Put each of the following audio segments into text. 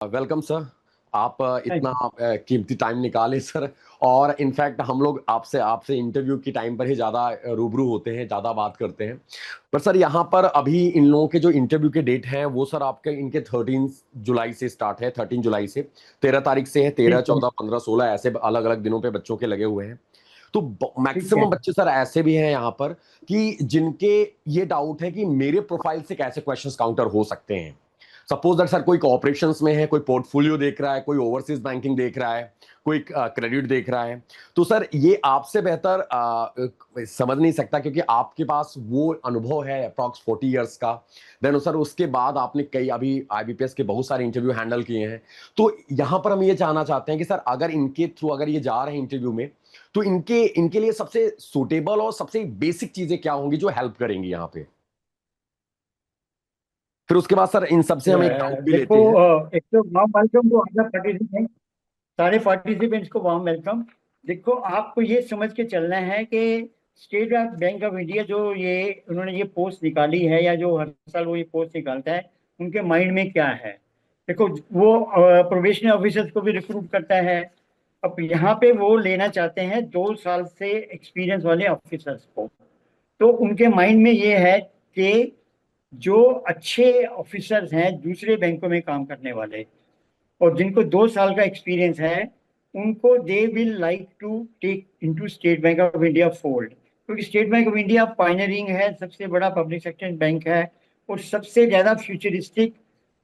Welcome sir. आप thank इतना you. कीमती टाइम निकाले सर। और इनफैक्ट हम लोग आपसे आपसे इंटरव्यू की टाइम पर ही ज़्यादा रूबरू होते हैं, ज़्यादा बात करते हैं। पर सर यहाँ पर अभी इन लोगों के जो इंटरव्यू के डेट हैं वो सर आपके इनके 13 जुलाई से स्टार्ट है, 13 जुलाई से 13 तारीख से है, तेरह ठीक है। चौदह पंद्रह सोलह ऐसे अलग अलग दिनों पे बच्चों के लगे हुए हैं। तो ठीक है। मैक्सिमम बच्चे सर ऐसे भी हैं यहाँ पर कि जिनके ये डाउट है कि मेरे प्रोफाइल से कैसे क्वेश्चंस काउंटर हो सकते हैं। सपोज दैट सर कोई ऑपरेशंस में है, कोई पोर्टफोलियो देख रहा है, कोई ओवरसीज बैंकिंग देख रहा है, कोई क्रेडिट देख रहा है। तो सर ये आपसे बेहतर समझ नहीं सकता क्योंकि आपके पास वो अनुभव है अप्रॉक्स 40 ईयर्स का। देन सर उसके बाद आपने कई अभी आईबीपीएस के बहुत सारे इंटरव्यू हैंडल किए हैं। तो यहां पर हम ये जानना चाहते हैं कि सर अगर इनके थ्रू अगर ये जा रहे हैं इंटरव्यू में, तो इनके इनके लिए सबसे सुटेबल और सबसे बेसिक चीजें क्या होंगी जो हेल्प करेंगी यहाँ पे। फिर उसके बाद सर इन सबसे हम एक डाउट भी देखो, लेते हैं। एक तो warm welcome to all participant. सारे पार्टिसिपेंट्स को वार्म वेलकम। देखो, आपको ये समझ के चलना है कि स्टेट बैंक ऑफ इंडिया जो ये उन्होंने ये पोस्ट निकाली है, या जो हर साल वो ये पोस्ट निकालता है, उनके माइंड में क्या है। देखो, वो प्रोबेशनरी ऑफिसर्स को भी रिक्रूट करता है। अब यहाँ पे वो लेना चाहते हैं 2 साल से एक्सपीरियंस वाले ऑफिसर्स को। तो उनके माइंड में ये है कि जो अच्छे ऑफिसर्स हैं दूसरे बैंकों में काम करने वाले, और जिनको 2 साल का एक्सपीरियंस है, उनको they will like to take into State Bank of India fold. क्योंकि State Bank of India pioneering है, सबसे बड़ा पब्लिक सेक्टर बैंक है, और सबसे ज्यादा फ्यूचरिस्टिक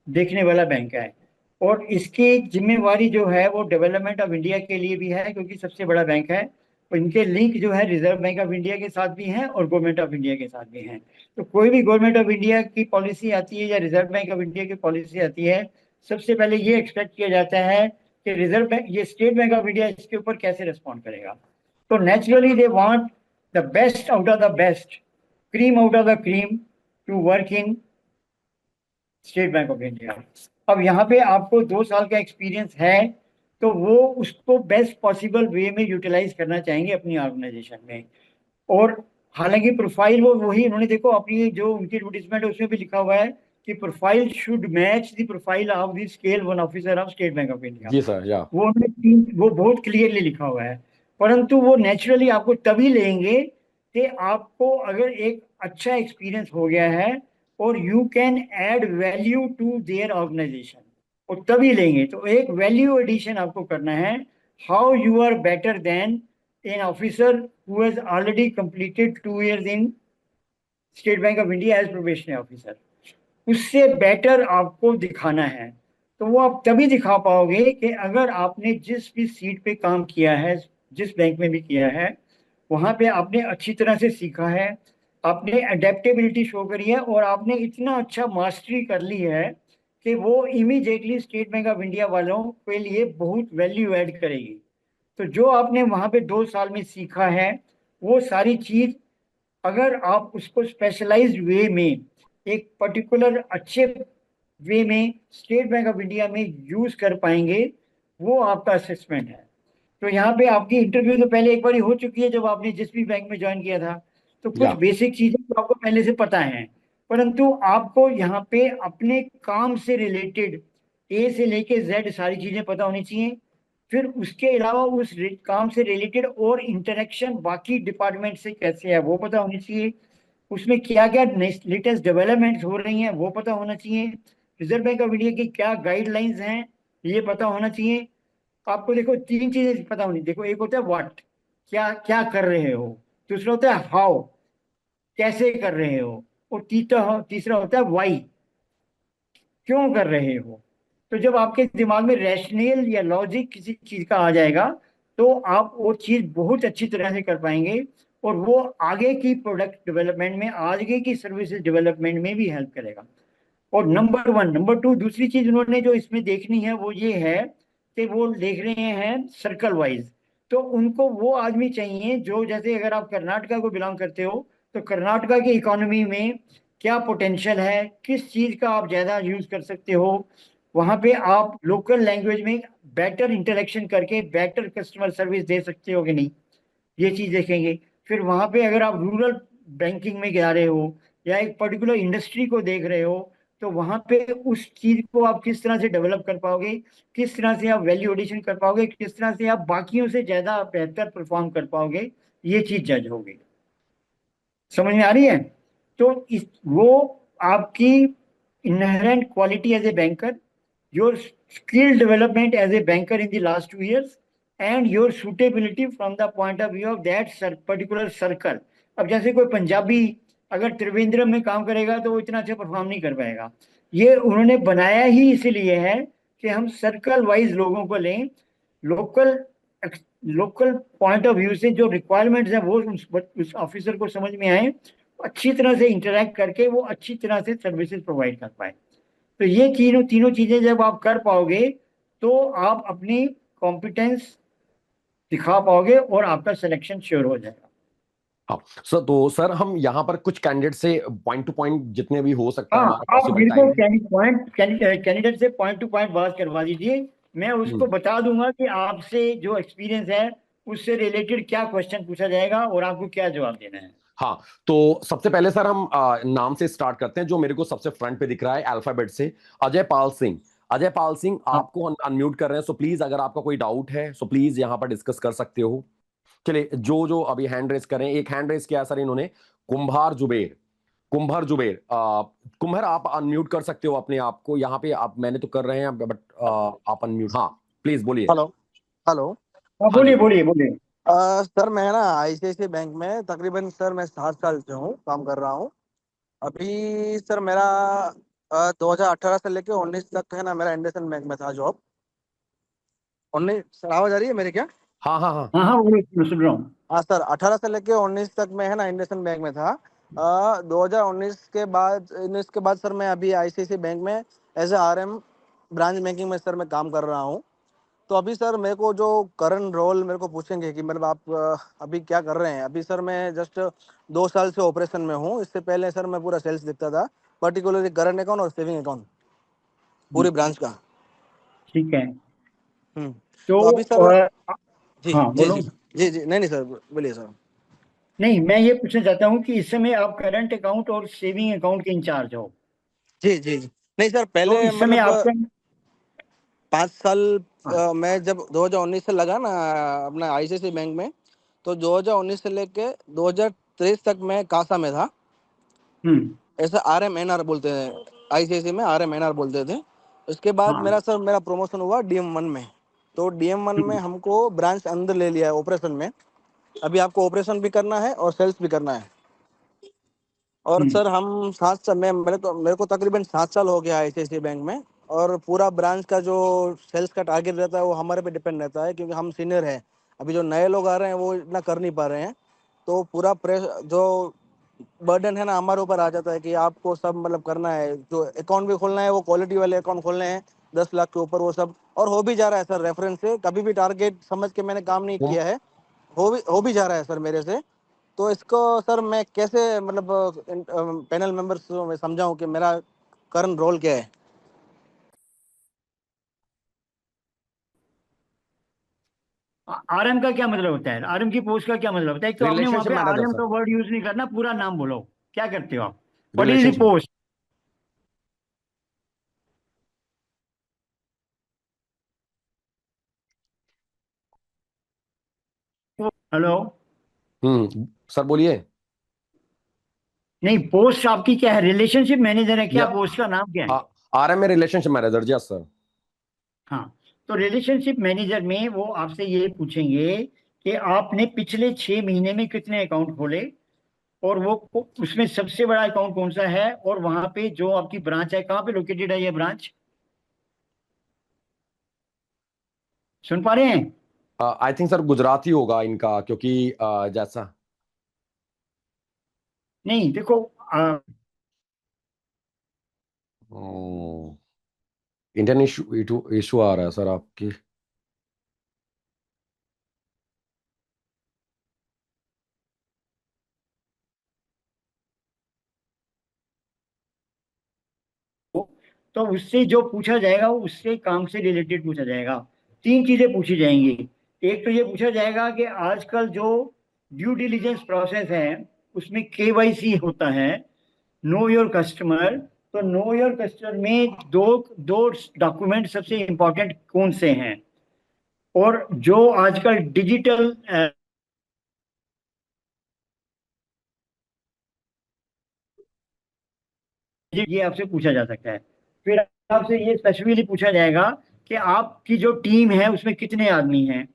देखने वाला बैंक है। और इसकी जिम्मेवारी जो है वो डेवलपमेंट ऑफ इंडिया के लिए भी है, क्योंकि सबसे बड़ा बैंक है। और इनके लिंक जो है रिजर्व बैंक ऑफ इंडिया के साथ भी हैं और गवर्नमेंट ऑफ इंडिया के साथ भी हैं। तो कोई भी गवर्नमेंट ऑफ इंडिया की पॉलिसी आती है या रिजर्व बैंक ऑफ इंडिया की पॉलिसी आती है, सबसे पहले ये एक्सपेक्ट किया जाता है कि रिजर्व बैंक, ये स्टेट बैंक ऑफ इंडिया, इसके ऊपर कैसे रिस्पॉन्ड करेगा। तो naturally they want the best out of the best, cream out of the cream, to work in State Bank of India. अब यहाँ पे आपको 2 साल का एक्सपीरियंस है, तो वो उसको बेस्ट पॉसिबल वे में यूटिलाइज करना चाहेंगे अपनी ऑर्गेनाइजेशन में। और हालांकि प्रोफाइल वो वही, उन्होंने देखो अपनी जो उनकी एडवर्टीजमेंट है उसमें भी लिखा हुआ है कि profile should match the profile of the scale one officer of State Bank of India. जी सर, या वो वो बहुत क्लियरली लिखा हुआ है। परंतु वो नेचुरली आपको तभी लेंगे कि आपको अगर एक अच्छा एक्सपीरियंस हो गया है और you can add value to their organisation, और तभी लेंगे। तो एक वैल्यू एडिशन आपको करना है। How you are better than an officer who has already completed 2 years in State Bank of India as probationary officer, उससे बेटर आपको दिखाना है। तो वो आप तभी दिखा पाओगे कि अगर आपने जिस भी सीट पे काम किया है, जिस बैंक में भी किया है, वहां पे आपने अच्छी तरह से सीखा है, आपने अडेप्टेबिलिटी शो करी है, और आपने इतना अच्छा मास्टरी कर ली है कि वो immediately state Bank of India वालों के लिए बहुत वैल्यू ऐड करेगी। तो जो आपने वहां पे 2 साल में सीखा है, वो सारी चीज अगर आप उसको स्पेशलाइज्ड वे में, एक पर्टिकुलर अच्छे वे में स्टेट बैंक ऑफ इंडिया में यूज कर पाएंगे, वो आपका असेसमेंट है। तो यहाँ पे आपकी इंटरव्यू तो पहले एक बार हो चुकी है जब आपने जिस भी बैंक में ज्वाइन किया था। तो कुछ या बेसिक चीजें तो आपको पहले से पता है, परंतु आपको यहाँ पे अपने काम से रिलेटेड ए से लेके जेड सारी चीजें पता होनी चाहिए। फिर उसके अलावा उस काम से रिलेटेड और इंटरेक्शन बाकी डिपार्टमेंट से कैसे है वो पता होनी चाहिए। उसमें क्या क्या लेटेस्ट डेवलपमेंट्स हो रही हैं वो पता होना चाहिए। रिजर्व बैंक ऑफ इंडिया की क्या गाइडलाइंस हैं ये पता होना चाहिए। आपको देखो 3 चीजें पता होनी। देखो, एक होता है व्हाट, क्या क्या कर रहे हो। दूसरा होता है हाउ, कैसे कर रहे हो। और तीसरा तीसरा होता है व्हाई, क्यों कर रहे हो। तो जब आपके दिमाग में रैशनल या लॉजिक किसी चीज का आ जाएगा, तो आप वो चीज बहुत अच्छी तरह से कर पाएंगे, और वो आगे की प्रोडक्ट डेवलपमेंट में, आगे की सर्विसेज डेवलपमेंट में भी हेल्प करेगा। और नंबर वन, नंबर टू, दूसरी चीज उन्होंने जो इसमें देखनी है वो ये है कि वो देख रहे हैं सर्कल वाइज। तो उनको वो आदमी चाहिए जो, जैसे अगर आप कर्नाटका को बिलोंग करते हो, तो कर्नाटका की इकोनॉमी में क्या पोटेंशियल है, किस चीज का आप ज्यादा यूज कर सकते हो। वहां पे आप लोकल लैंग्वेज में बेटर इंटरेक्शन करके बेटर कस्टमर सर्विस दे सकते हो कि नहीं, ये चीज देखेंगे। फिर वहां पे अगर आप रूरल बैंकिंग में जा रहे हो, या एक पर्टिकुलर इंडस्ट्री को देख रहे हो, तो वहां पे उस चीज को आप किस तरह से डेवलप कर पाओगे, किस तरह से आप वैल्यू एडिशन कर पाओगे, किस तरह से आप बाकियों से ज्यादा बेहतर परफॉर्म कर पाओगे, ये चीज जज होगी। समझ में आ रही है? तो इस वो आपकी inherent quality as a banker, your skill development as a banker in the last 2 years, and your suitability from the point of view of that particular circle. अब जैसे कोई पंजाबी अगर त्रिवेंद्रम में काम करेगा तो वो इतना अच्छा परफॉर्म नहीं कर पाएगा। ये उन्होंने बनाया ही इसीलिए है कि हम सर्कल वाइज लोगों को लें, local local point of view से जो रिक्वायरमेंट्स हैं वो उस ऑफिसर को समझ में आए, अच्छी तरह से इंटरेक्ट करके वो अच्छी तरह से सर्विसेज प्रोवाइड कर पाए। तो ये तीनों तीनों चीजें जब आप कर पाओगे तो आप अपनी कॉम्पिटेंस दिखा पाओगे और आपका सिलेक्शन श्योर हो जाएगा। हाँ सर, तो सर हम यहाँ पर कुछ कैंडिडेट से पॉइंट टू पॉइंट जितने भी हो सकता है हाँ, हमारा आप पॉसिबल मेरे टाइम को में। कैंडिडेट से पॉइंट टू पॉइंट बात करवा दीजिए, मैं उसको बता दूंगा कि आपसे जो एक्सपीरियंस है उससे रिलेटेड क्या क्वेश्चन पूछा जाएगा और आपको क्या जवाब देना है। हाँ, तो सबसे पहले सर हम नाम से स्टार्ट करते हैं, जो मेरे को सबसे फ्रंट पे दिख रहा है अल्फाबेट से, अजय पाल सिंह। अजय पाल सिंह, हाँ, आपको अनम्यूट कर रहे हैं, सो प्लीज अगर आपका कोई डाउट है सो प्लीज यहाँ पर डिस्कस कर सकते हो। चलिए, जो जो अभी हैंड रेस करें, एक हैंड रेस किया है सर इन्होंने, कुंभार जुबेर। कुंभर जुबेर, कुंभर आप अनम्यूट कर सकते हो अपने आप को यहाँ पे, आप मैंने तो कर रहे हैं बट आप अनम्यूट, हाँ प्लीज बोलिए। हेलो। हेलो। हाँ, हाँ जी बोलिए बोलिए। बोलिए बोलिए। सर मैं ना आईसीआईसी बैंक में तकरीबन सर मैं 7 साल से हूँ काम कर रहा हूँ। अभी सर मेरा 2018 से लेके 19 तक है ना मेरा इंडसइंड बैंक में था जॉब। 19 सर आवाज आ रही है मेरी क्या? हाँ हाँ हाँ। हाँ हाँ, बोलिए, मैं सुन रहा हूँ। हाँ सर 18 से लेके 19 तक मैं है ना इंडसइंड बैंक में था। 2019 के बाद सर मैं अभी आईसीआईसी बैंक में as a RM branch banking में सर मैं काम कर रहा हूँ। तो अभी सर मेरे को जो करंट रोल मेरे को पूछेंगे कि मतलब आप अभी क्या कर रहे हैं। अभी सर मैं जस्ट 2 साल से ऑपरेशन में हूँ। इससे पहले सर मैं पूरा सेल्स देखता था, पर्टिकुलरली करंट अकाउंट और सेविंग अकाउंट पूरी ब्रांच का। ठीक है। हम्म। तो तो अभी सर जी हाँ, जी बोलो। जी जी जी नहीं नहीं सर बोलिए सर। नहीं, मैं ये पूछना चाहता हूँ कि इस समय आप करंट अकाउंट और सेविंग अकाउंट के इंचार्ज हो। जी जी जी नहीं सर तो पहले इस समय मतलब आपका 5 साल हाँ, मैं जब 2019 से लगा ना अपना आईसीआईसी बैंक में, तो 2019 से लेके 2023 तक मैं कासा में था। हम्म, ऐसा RMNR बोलते हैं, आईसीआईसी में RMNR बोलते थे। उसके बाद हाँ, मेरा प्रमोशन हुआ DM1 में। तो DM1 में हम्म, हमको ब्रांच अंदर ले लिया है ऑपरेशन में। अभी आपको ऑपरेशन भी करना है और सेल्स भी करना है। और हम्म, सर हम 7 साल में मेरे को तकरीबन 7 साल हो गया आईसीआईसी बैंक में। और पूरा ब्रांच का जो सेल्स का टारगेट रहता है वो हमारे पे डिपेंड रहता है, क्योंकि हम सीनियर हैं। अभी जो नए लोग आ रहे हैं वो इतना कर नहीं पा रहे हैं। तो पूरा प्रेस जो बर्डन है ना हमारे ऊपर आ जाता है कि आपको सब मतलब करना है। जो अकाउंट भी खोलना है वो क्वालिटी वाले अकाउंट खोलने हैं 10 लाख के ऊपर, वो सब और हो भी जा रहा है सर। रेफरेंस से कभी भी टारगेट समझ के मैंने काम नहीं कुम- किया है, हो भी जा रहा है सर मेरे से। तो इसको सर मैं कैसे मतलब पैनल मेंबर्स में समझाऊं कि मेरा करंट रोल क्या है। आरएम का क्या मतलब होता है? आरएम की पोस्ट का क्या मतलब होता है? एक तो आपने वहां रिलेशनशिप पे मैनेजर आरएम सर। का वर्ड यूज नहीं करना, पूरा नाम बोलो। क्या करते हो आप? What is the relationship. Post? Hello? Sir बोलिए। नहीं, पोस्ट आपकी क्या है? रिलेशनशिप मैनेजर है क्या? या पोस्ट का नाम क्या है? RM में रिलेशनशिप मैनेजर जी, यस सर। हाँ, तो रिलेशनशिप मैनेजर में वो आपसे ये पूछेंगे कि आपने पिछले 6 महीने में कितने अकाउंट खोले, और वो उसमें सबसे बड़ा अकाउंट कौन सा है, और वहां पे जो आपकी ब्रांच है, कहाँ पे लोकेटेड है ये ब्रांच? सुन पा रहे हैं? आई थिंक सर गुजराती होगा इनका, क्योंकि जैसा नहीं, देखो, इंटरनेट इशू इशू आ रहा है सर आपकी। तो उससे जो पूछा जाएगा वो उससे काम से रिलेटेड पूछा जाएगा। तीन चीजें पूछी जाएंगी। एक तो ये पूछा जाएगा कि आजकल जो ड्यू डिलिजेंस प्रोसेस है उसमें केवाईसी होता है, नो योर कस्टमर। तो नो योर कस्टमर में दो दो डॉक्यूमेंट सबसे इंपॉर्टेंट कौन से हैं, और जो आजकल डिजिटल ये आपसे पूछा जा सकता है। फिर आपसे ये स्पेसिफिकली पूछा जाएगा कि आपकी जो टीम है उसमें कितने आदमी हैं,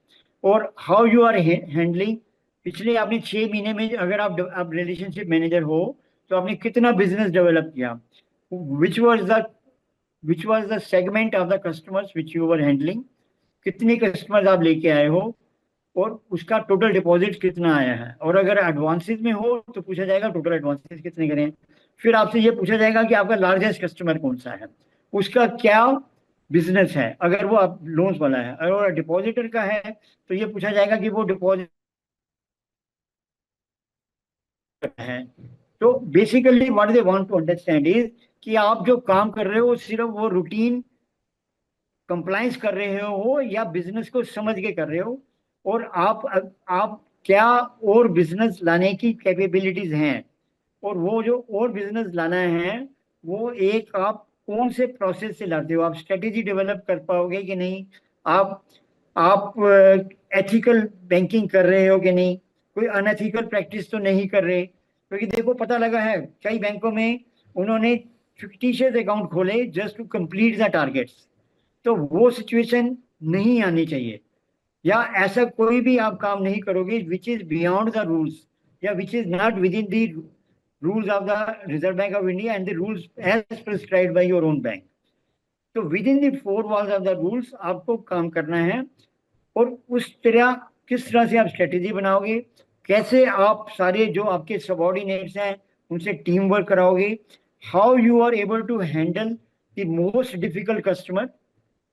और हाउ यू आर हैंडलिंग। पिछले आपने 6 महीने में अगर आप रिलेशनशिप मैनेजर हो तो आपने कितना बिजनेस डेवलप किया, which was the segment of the customers which you were handling, कितने कस्टमर्स आप लेके आए हो, और उसका टोटल डिपॉजिट कितना आया है। और अगर एडवांसेस में हो तो पूछा जाएगा टोटल एडवांसेस कितने करें। फिर आपसे ये पूछा जाएगा कि आपका लार्जेस्ट कस्टमर कौन सा है, उसका क्या बिजनेस है, अगर वो आप लोन्स वाला है। अगर डिपॉजिटर का है तो ये पूछा जाएगा कि वो डिपॉजिट है। तो basically what they want to understand is कि आप जो काम कर रहे हो सिर्फ वो रूटीन कंप्लाइंस कर रहे हो या बिजनेस को समझ के कर रहे हो, और आप क्या और बिजनेस लाने की कैपेबिलिटीज हैं, और वो जो और बिजनेस लाना है वो एक आप कौन से प्रोसेस से लाते हो, आप स्ट्रेटेजी डेवलप कर पाओगे कि नहीं, आप एथिकल बैंकिंग कर रहे हो कि नहीं, कोई अनएथिकल प्रैक्टिस तो नहीं कर रहे। क्योंकि देखो पता लगा है कई बैंकों में उन्होंने फिक्टिशियस अकाउंट खोले just to complete the targets, तो वो सिचुएशन नहीं आनी चाहिए। या ऐसा कोई भी आप काम नहीं करोगे which is beyond the rules या which is not within the rules of the Reserve Bank of India and the rules as prescribed by your own bank. तो within the four walls of the rules आपको काम करना है, और उस तरह किस तरह से आप स्ट्रेटेजी बनाओगे, कैसे आप सारे जो आपके सबॉर्डिनेट्स हैं उनसे टीम वर्क कराओगे, how you are able to handle the most difficult customer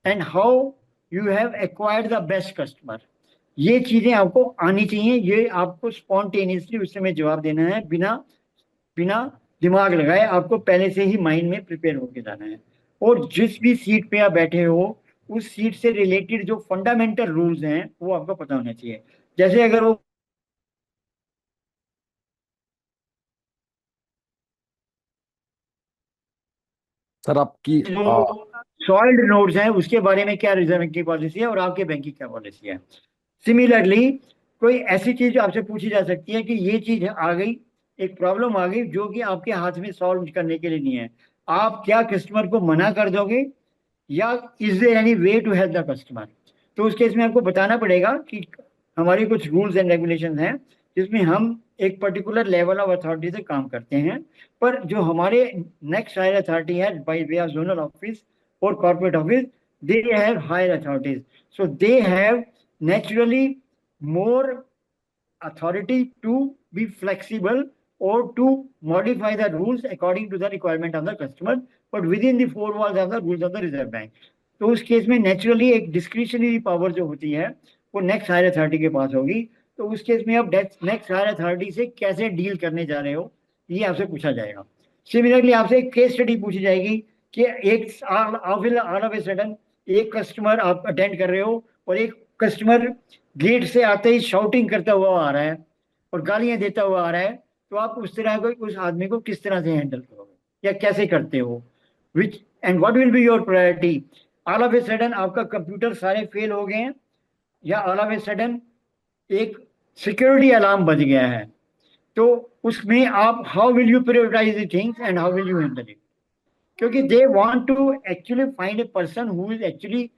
and how you have acquired the best customer. ये चीजें आपको आनी चाहिए, ये आपको स्पॉन्टेनियसली उस समय जवाब देना है, बिना बिना दिमाग लगाए आपको पहले से ही माइंड में प्रिपेयर होके जाना है। और जिस भी सीट पे आप बैठे हो उस सीट से रिलेटेड जो फंडामेंटल रूल्स हैं वो आपको पता होना चाहिए। जैसे अगर वो सर आपकी सॉइल्ड नोड्स हैं उसके बारे में क्या रिजर्व बैंक की पॉलिसी है और आपके बैंक की क्या पॉलिसी है। सिमिलरली कोई ऐसी चीज आपसे पूछी जा सकती है कि ये चीज आ गई, एक प्रॉब्लम आ गई जो कि आपके हाथ में सॉल्व करने के लिए नहीं है, आप क्या कस्टमर को मना कर दोगे या is there any way to help the customer. तो उस केस में आपको बताना पड़ेगा कि हमारी कुछ रूल्स एंड रेगुलेशंस हैं जिसमें हम एक पर्टिकुलर लेवल ऑफ अथॉरिटी से काम करते हैं, पर जो हमारे नेक्स्ट हायर अथॉरिटी है by way of zonal office और corporate office, they have higher authorities, so they have naturally more authority to be flexible or to modify the rules according to the requirement of the customer, but within the four walls of the rules of the Reserve Bank. तो उस case में naturally एक discretionary power जो होती है वो next higher authority के पास होगी। तो उस केस में आप नेक्स्ट हायर अथॉरिटी से कैसे डील करने जा रहे हो ये आपसे पूछा जाएगा। सिमिलरली आपसे एक केस स्टडी पूछी जाएगी कि एक ऑल ऑफ ए सडन एक कस्टमर आप अटेंड कर रहे हो और एक कस्टमर गेट से आते ही शाउटिंग करता हुआ आ रहा है और गालियां देता हुआ आ रहा है, तो आप उस तरह को उस आदमी को किस तरह से हैंडल करोगे या कैसे करते हो, which and what will be your priority. All of a sudden आपका कंप्यूटर सारे फेल हो गए हैं या ऑल ऑफ ए सडन एक सिक्योरिटी अलार्म बज गया है, तो उसमें आप how will you prioritise the things and how will you handle it. क्योंकि they want to actually find a person who is actually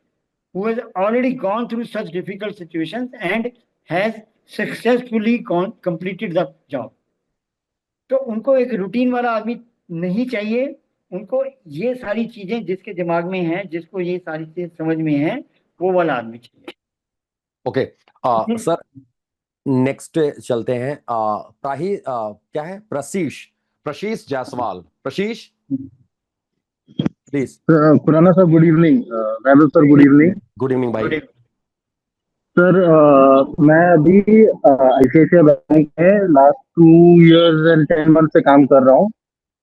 who has already gone through such difficult situations and has successfully completed the job। तो उनको एक routine वाला आदमी नहीं चाहिए, उनको ये सारी चीजें जिसके दिमाग में है, जिसको ये सारी चीजें समझ में है, वो वाला आदमी चाहिए। ओके सर नेक्स्ट चलते हैं। क्या है Prashish Jaiswal. Prashish please. Khurana sir good evening. Vaibhav sir good evening. Good evening भाई। सर मैं अभी आईसीआईसीआई बैंक में लास्ट 2 years and 10 months से काम कर रहा हूँ।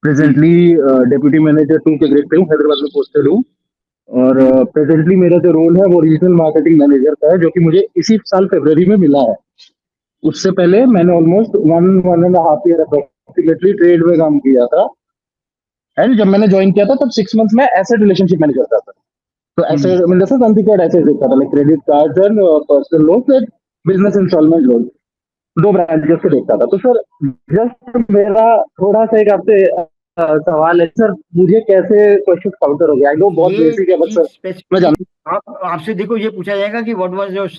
प्रेजेंटली डेप्यूटी मैनेजर 2 के ग्रेड पे हूँ, हैदराबाद में पोस्टेड हूँ। और प्रेजेंटली मेरा जो रोल है वो रीजनल मार्केटिंग मैनेजर का है, जो कि मुझे इसी साल फरवरी में मिला है। उससे पहले मैंने ऑलमोस्ट 1.5 year अप्रोक्सीमेटली ट्रेड में काम किया था। एंड जब मैंने ज्वाइन किया था तब 6 मंथ्स में एसेट रिलेशनशिप मैनेज करता था। तो ऐसे मतलब जैसे अनसिक्योर्ड ऐसे देखता था, like credit card and personal loan, business installment loan, 2 branches को देखता था। तो सर जस्ट मेरा थोड़ा सा एक आपसे सवाल है सर, मुझे कैसे क्वेश्चन काउंटर हो गया? आई नो बहुत ये बेसिक है बट चीज सर मैं स्पेसिफिकली जानता आपसे देखो ये पूछा जाएगा कि व्हाट वाज योर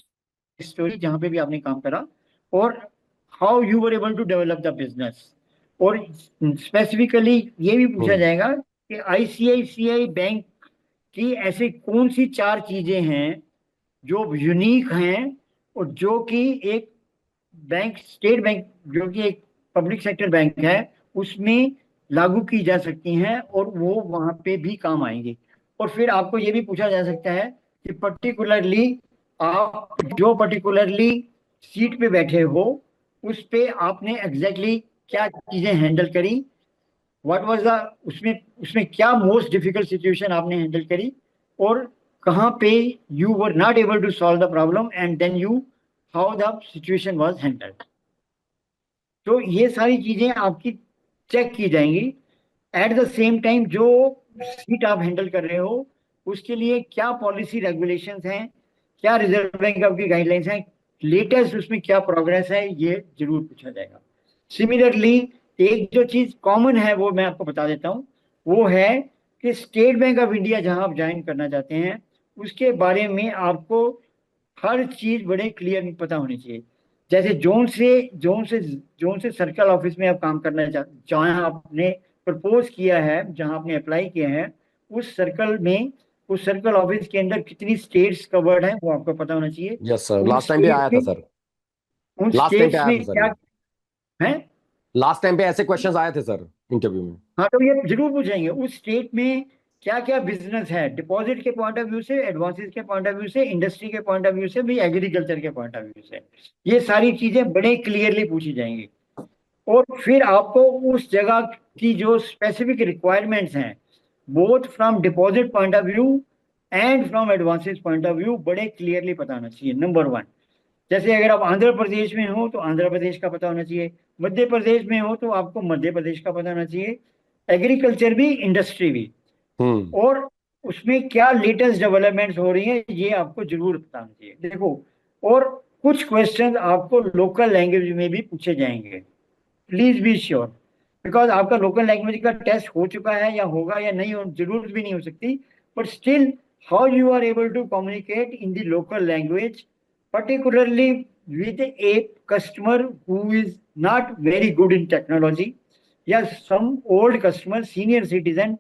स्टोरी जहां पे भी आपने काम करा, और how you were able to develop the business, और स्पेसिफिकली ये भी पूछा हम्म जाएगा कि आईसीआईसीआई बैंक की ऐसी कौन सी 4 चीजें हैं जो यूनिक हैं, और जो कि एक बैंक, स्टेट बैंक जो कि एक पब्लिक सेक्टर बैंक है, उसमें लागू की जा सकती हैं और वो वहां पे भी काम आएंगी। और फिर आपको ये भी पूछा जा सकता है कि पर्टिकुलरली आप जो पर्टिकुलरली सीट पे बैठे हो उस पे आपने एग्जैक्टली क्या चीजें हैंडल करी, व्हाट वाज द, उसमें उसमें क्या मोस्ट डिफिकल्ट सिचुएशन आपने हैंडल करी, और कहाँ पे you were not able to solve the problem and then you how the situation was handled. तो ये सारी चीजें आपकी चेक की जाएंगी। एट द सेम टाइम जो सीट आप हैंडल कर रहे हो उसके लिए क्या पॉलिसी रेगुलेशंस हैं, क्या रिजर्व बैंक आपकी गाइडलाइंस हैं, लेटेस्ट उसमें क्या प्रोग्रेस है, ये जरूर पूछा जाएगा। सिमिलरली एक जो चीज कॉमन है वो मैं आपको बता देता हूँ, वो है कि स्टेट बैंक ऑफ इंडिया जहां आप ज्वाइन करना चाहते हैं उसके बारे में आपको हर चीज बड़े क्लियर पता होनी चाहिए। जैसे जोन से सर्कल ऑफिस में आप काम करना जहाँ आपने प्रपोज किया है, जहाँ आपने अप्लाई किया है, उस सर्कल में, उस सर्कल ऑफिस के अंदर कितनी स्टेट्स कवर्ड है वो आपको पता होना चाहिए। यस सर, उन लास्ट टाइम पे स्टेट्स आया था में सर। उन लास्ट टाइम पे स्टेट्स आया था में सर क्या ये। है। लास्ट टाइम पे ऐसे क्वेश्चंस आए थे सर इंटरव्यू में। हाँ तो ये जरूर पूछेंगे उस स्टेट में क्या क्या बिजनेस है, डिपॉजिट के पॉइंट ऑफ व्यू से, एडवांसेस के पॉइंट ऑफ व्यू से, इंडस्ट्री के पॉइंट ऑफ व्यू से भी, एग्रीकल्चर के पॉइंट ऑफ व्यू से, ये सारी चीजें बड़े क्लियरली पूछी जाएंगी। और फिर आपको उस जगह की जो स्पेसिफिक रिक्वायरमेंट्स हैं, both from deposit point of view and from advances point of view, बड़े क्लियरली पता होना चाहिए। नंबर 1, जैसे अगर आप आंध्र प्रदेश में हो तो आंध्र प्रदेश का पता होना चाहिए, मध्य प्रदेश में हो तो आपको मध्य प्रदेश का पता होना चाहिए, एग्रीकल्चर भी, इंडस्ट्री भी, हम्म और उसमें क्या लेटेस्ट डेवलपमेंट्स हो रही हैं ये आपको जरूर बताना चाहिए। देखो, और कुछ क्वेश्चंस आपको लोकल लैंग्वेज में भी पूछे जाएंगे, प्लीज बी श्योर, बिकॉज आपका लोकल लैंग्वेज का टेस्ट हो चुका है या होगा या नहीं हो, जरूरत भी नहीं हो सकती, but still how you are able to communicate in the local language, particularly with a customer who is not very good in technology, या some old customer, senior citizen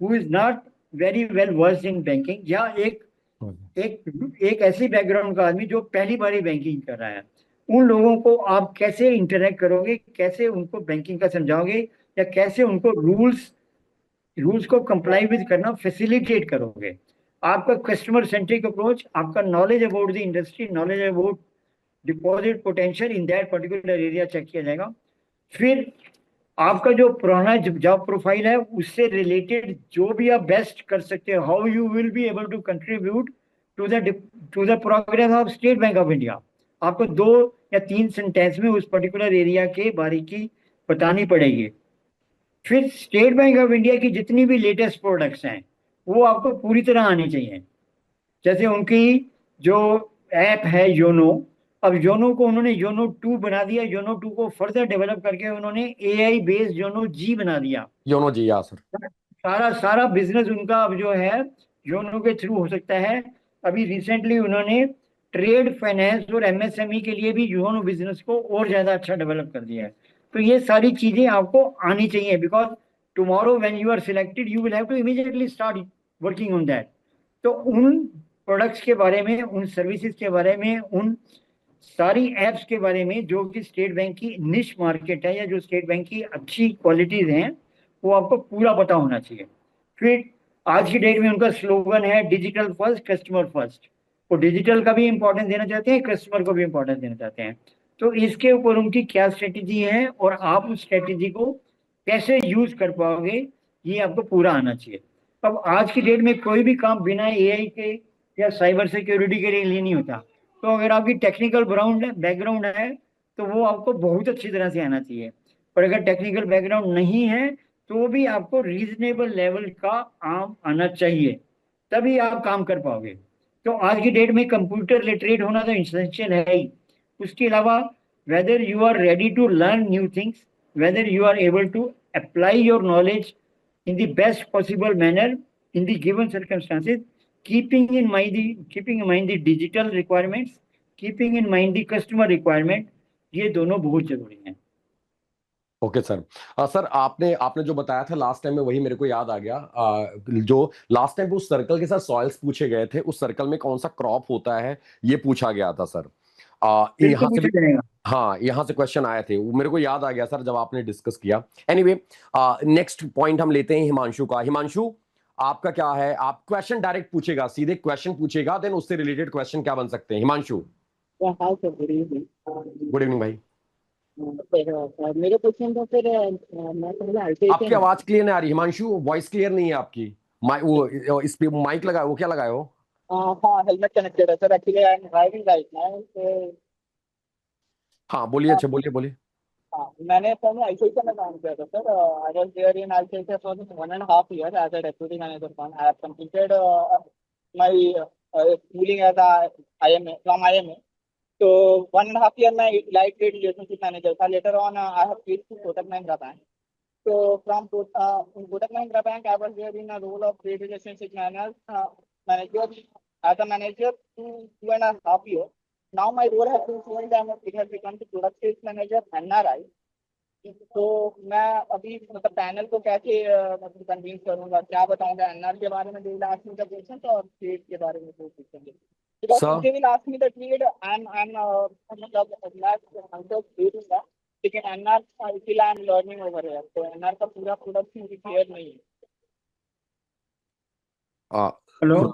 who is not very well versed in banking, या एक ऐसी background का आदमी जो पहली बार banking कर रहा है, उन लोगों को आप कैसे इंटरेक्ट करोगे, कैसे उनको बैंकिंग का समझाओगे, या कैसे उनको रूल्स को कंप्लाई विद करना फैसिलिटेट करोगे। आपका कस्टमर सेंट्रिक अप्रोच, आपका knowledge about the industry, knowledge about deposit potential in that particular area check किया जाएगा। फिर आपका जो पुराना जॉब प्रोफाइल है उससे रिलेटेड जो भी आप बेस्ट कर सकते हो, how you will be able to contribute to the progress of State Bank of India, आपको 2 या 3 सेंटेंस में उस पर्टिकुलर एरिया के बारीकी बतानी पड़ेगी। फिर स्टेट बैंक ऑफ इंडिया की जितनी भी लेटेस्ट प्रोडक्ट्स हैं वो आपको पूरी तरह आनी चाहिए। जैसे उनकी जो ऐप है योनो, अब योनो को उन्होंने योनो 2 बना दिया, योनो 2 को फर्दर डेवलप करके उन्होंने एआई बेस्ड योनो जी बना दिया। योनो जी, या सर। सारा सारा बिजनेस उनका अब जो है योनो के थ्रू हो सकता है। अभी रिसेंटली उन्होंने ट्रेड फाइनेंस और एमएसएमई के लिए भी योनो बिजनेस को और ज्यादा अच्छा डेवलप कर दिया है। तो ये सारी चीजें आपको आनी चाहिए, because tomorrow when you are selected you will have to immediately start working on that. तो उन प्रोडक्ट्स के बारे में, उन सर्विसेज के बारे में, उन सारी एप्स के बारे में जो कि स्टेट बैंक की निश मार्केट है या जो स्टेट बैंक की अच्छी क्वालिटीज हैं, वो आपको पूरा पता होना चाहिए। फिर आज की डेट में उनका स्लोगन है डिजिटल फर्स्ट कस्टमर फर्स्ट, वो डिजिटल का भी इंपॉर्टेंस देना चाहते हैं, कस्टमर को भी इंपॉर्टेंस देना चाहते हैं। तो इसके ऊपर उनकी क्या स्ट्रेटेजी है और आप उस स्ट्रेटेजी को कैसे यूज कर पाओगे, ये आपको पूरा आना चाहिए। अब आज की डेट में कोई भी काम बिना एआई के या साइबर सिक्योरिटी के लिए नहीं होता। तो अगर आपकी टेक्निकल बैकग्राउंड है तो वो आपको बहुत अच्छी तरह से आना चाहिए, पर अगर टेक्निकल बैकग्राउंड नहीं है तो भी आपको रीजनेबल लेवल का आम आना चाहिए, तभी आप काम कर पाओगे। तो आज की डेट में कंप्यूटर लिटरेट होना तो इंसेंशियल है ही। उसके अलावा whether you are ready to learn new things, whether you are able to apply your knowledge in the best possible manner in the given circumstances, keeping in mind the digital requirements, keeping in mind the customer requirement, ये दोनों बहुत जरूरी हैं। Okay sir. Sir आपने आपने जो बताया था लास्ट टाइम में, वही मेरे को याद आ गया। जो लास्ट टाइम उस सर्कल के साथ सॉइल्स पूछे गए थे, उस सर्कल में कौन सा क्रॉप होता है ये पूछा गया था सर। बिल्कुल यहाँ से भी, पूछा जाएगा। हाँ यहाँ से क्वेश्चन आए थे, वो मेरे को याद आ गया सर जब आपने डिस्कस किया। एनीवे, नेक्स्ट पॉइंट हम लेते हैं हिमांशु का। हिमांशु, आपका क्या है? आप क्वेश्चन डायरेक्ट पूछेगा, सीधे क्वेश्चन पूछेगा, देन उससे रिलेटेड क्वेश्चन क्या बन सकते हैं? Himanshu. Hi sir, good evening. Good evening भाई। मेरे क्वेश्चन तो फिर मैं पहले आपकी आईसीआईसीआई। आवाज क्लियर नहीं आ रही हिमांशु, वॉइस क्लियर नहीं है आपकी। वो इस पे माइक लगा, वो क्या लगाए हो? हाँ, हेलमेट कनेक्टेड है sir, actually I am driving right now तो। हाँ बोलिए, अच्छा बोलिए बोलिए। हाँ, मैंने पहले आईसीआईसीआई में काम किया था sir. I was there in ICICI for 1.5 years as a deputy manager for. I have completed my schooling as a IMA from IMA. तो 1.5 year में लाइट ट्रेड रिलेशनशिप मैनेजर था। Later on I have switched to Kotak Mahindra Bank. So from Kotak Mahindra Bank, I was there in a role of trade relationship manager as a manager 2.5 years. Now my role has been changed and it has become the product sales manager NRI. तो मैं अभी मतलब panel को कैसे मतलब convince करूंगा, क्या बताऊंगा एनआर के बारे में? They will ask me the question और ट्रेड के बारे में पूछेंगे। Because they will ask me the trade, I'm मतलब मैं आंसर दे दूंगा, लेकिन NR still I am learning over here. तो एनआर का पूरा प्रोडक्ट मुझे क्लियर नहीं है। हेलो,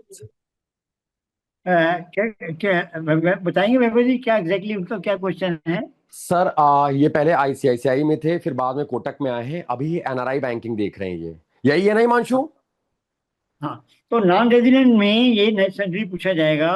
क्या क्या बताएंगे वैभव जी, क्या एग्जैक्टली उनका क्या क्वेश्चन है? सर ये पहले आईसीआईसीआई में थे, फिर बाद में कोटक में आए हैं, अभी एनआरआई बैंकिंग देख रहे हैं, ये यही है ना हिमांशु? हाँ, तो नॉन रेजिडेंट में ये नेसेसरी पूछा जाएगा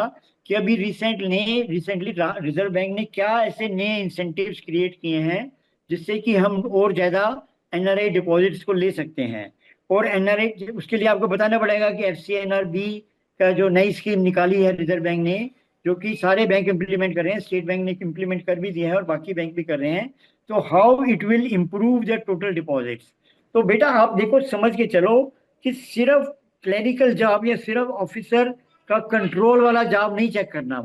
कि अभी रिसेंटली रिजर्व बैंक ने क्या ऐसे नए इंसेंटिव्स क्रिएट किए हैं जिससे कि हम और ज्यादा एनआरआई डिपॉजिट्स को ले सकते हैं। और एनआरआई, उसके लिए आपको बताना पड़ेगा कि एफसीएनआरबी का जो नई स्कीम निकाली है रिजर्व बैंक ने, जो कि सारे बैंक इम्प्लीमेंट कर रहे हैं, स्टेट बैंक ने इम्प्लीमेंट कर भी दिया है और बाकी बैंक भी कर रहे हैं। तो how it will improve the total deposits. तो बेटा आप देखो, समझ के चलो कि सिर्फ क्लरिकल जॉब या सिर्फ ऑफिसर का कंट्रोल वाला जॉब नहीं चेक करना,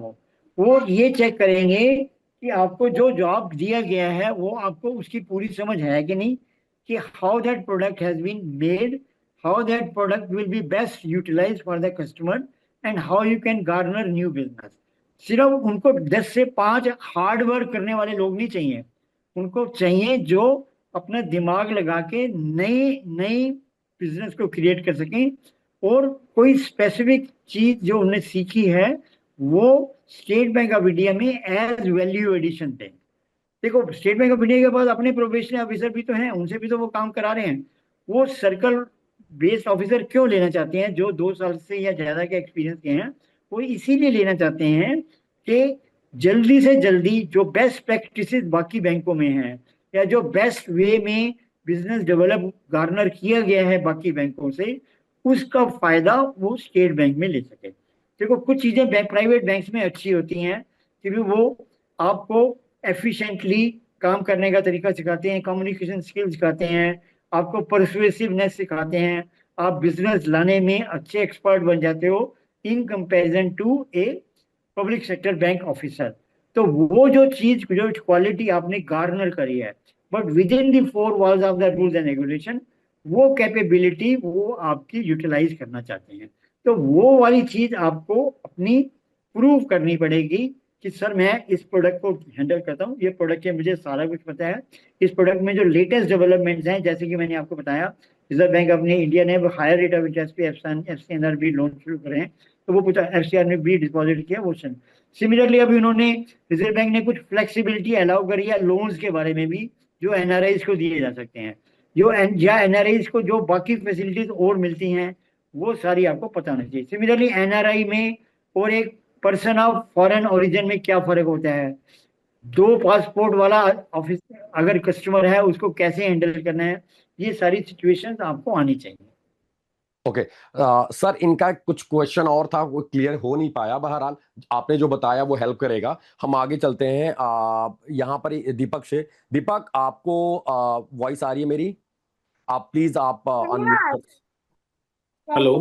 वो ये चेक करेंगे कि आपको जो जॉब दिया गया है वो आपको उसकी पूरी समझ है कि नहीं, कि how that product has been made, how that product will be best utilize for the customer and how you can garner new business. सिर्फ उनको 10 से 5 हार्ड वर्क करने वाले लोग नहीं चाहिए, उनको चाहिए जो अपना दिमाग लगा के नई नई बिजनेस को क्रिएट कर सकें और कोई स्पेसिफिक चीज जो उन्हें सीखी है वो स्टेट बैंक ऑफ इंडिया में एज वैल्यू एडिशन दें। देखो, स्टेट बैंक ऑफ इंडिया के पास अपने प्रोबेशनरी ऑफिसर भी तो हैं, उनसे भी तो वो काम करा रहे हैं। वो सर्कल बेस्ड ऑफिसर क्यों लेना चाहते हैं? जो 2 साल से या ज्यादा के एक्सपीरियंस के हैं, वो इसीलिए लेना चाहते हैं कि जल्दी से जल्दी जो बेस्ट प्रैक्टिसेस बाकी बैंकों में हैं या जो बेस्ट वे में बिजनेस डेवलप गार्नर किया गया है बाकी बैंकों से, उसका फायदा वो स्टेट बैंक में ले सके। देखो, कुछ चीजें प्राइवेट बैंक्स में अच्छी होती हैं कि भी वो आपको एफिशिएंटली काम करने का तरीका सिखाते हैं, कम्युनिकेशन स्किल सिखाते हैं, आपको परसुएसिवनेस सिखाते हैं, आप बिजनेस लाने में अच्छे एक्सपर्ट बन जाते हो in comparison to a public sector bank officer. तो वो जो चीज, जो क्वालिटी आपने गार्नर करी है, but with in the 4 walls of the rules and regulation, वो कैपेबिलिटी वो आपकी यूटिलाइज करना चाहते हैं। तो वो वाली चीज आपको अपनी प्रूव करनी पड़ेगी कि सर मैं इस प्रोडक्ट को हैंडल करता हूँ, ये प्रोडक्ट के मुझे सारा कुछ पता है, इस प्रोडक्ट में जो लेटेस्ट डेवलपमेंट्स हैं, जैसे कि मैंने आपको बताया रिजर्व बैंक ऑफ इंडिया ने हायर रेट ऑफ इंटरेस्ट पे एफसीएनआरबी लोन शुरू करे हैं, तो वो पूछा एफसीआर ने भी डिपॉजिट किया वो। सिमिलरली अभी उन्होंने, रिजर्व बैंक ने कुछ फ्लेक्सिबिलिटी अलाउ करी है लोन्स के बारे में भी, जो एनआरआईज को दिए जा सकते हैं, जो या एनआरआईज को जो बाकी फैसिलिटीज और मिलती हैं वो सारी आपको पता होना चाहिए। सिमिलरली एनआरआई में और एक पर्सन ऑफ फॉरेन ओरिजिन में क्या फर्क होता है? दो पासपोर्ट वाला ऑफिस अगर कस्टमर है उसको कैसे हैंडल करना है, ये सारी सिचुएशंस आपको आनी चाहिए। ओके सर, इनका कुछ क्वेश्चन और था, वो क्लियर हो नहीं पाया। बहरहाल आपने जो बताया वो हेल्प करेगा। हम आगे चलते हैं। यहाँ पर दीपक से। दीपक, आपको वॉइस आ रही है मेरी? आप प्लीज आप अनम्यूट। हेलो।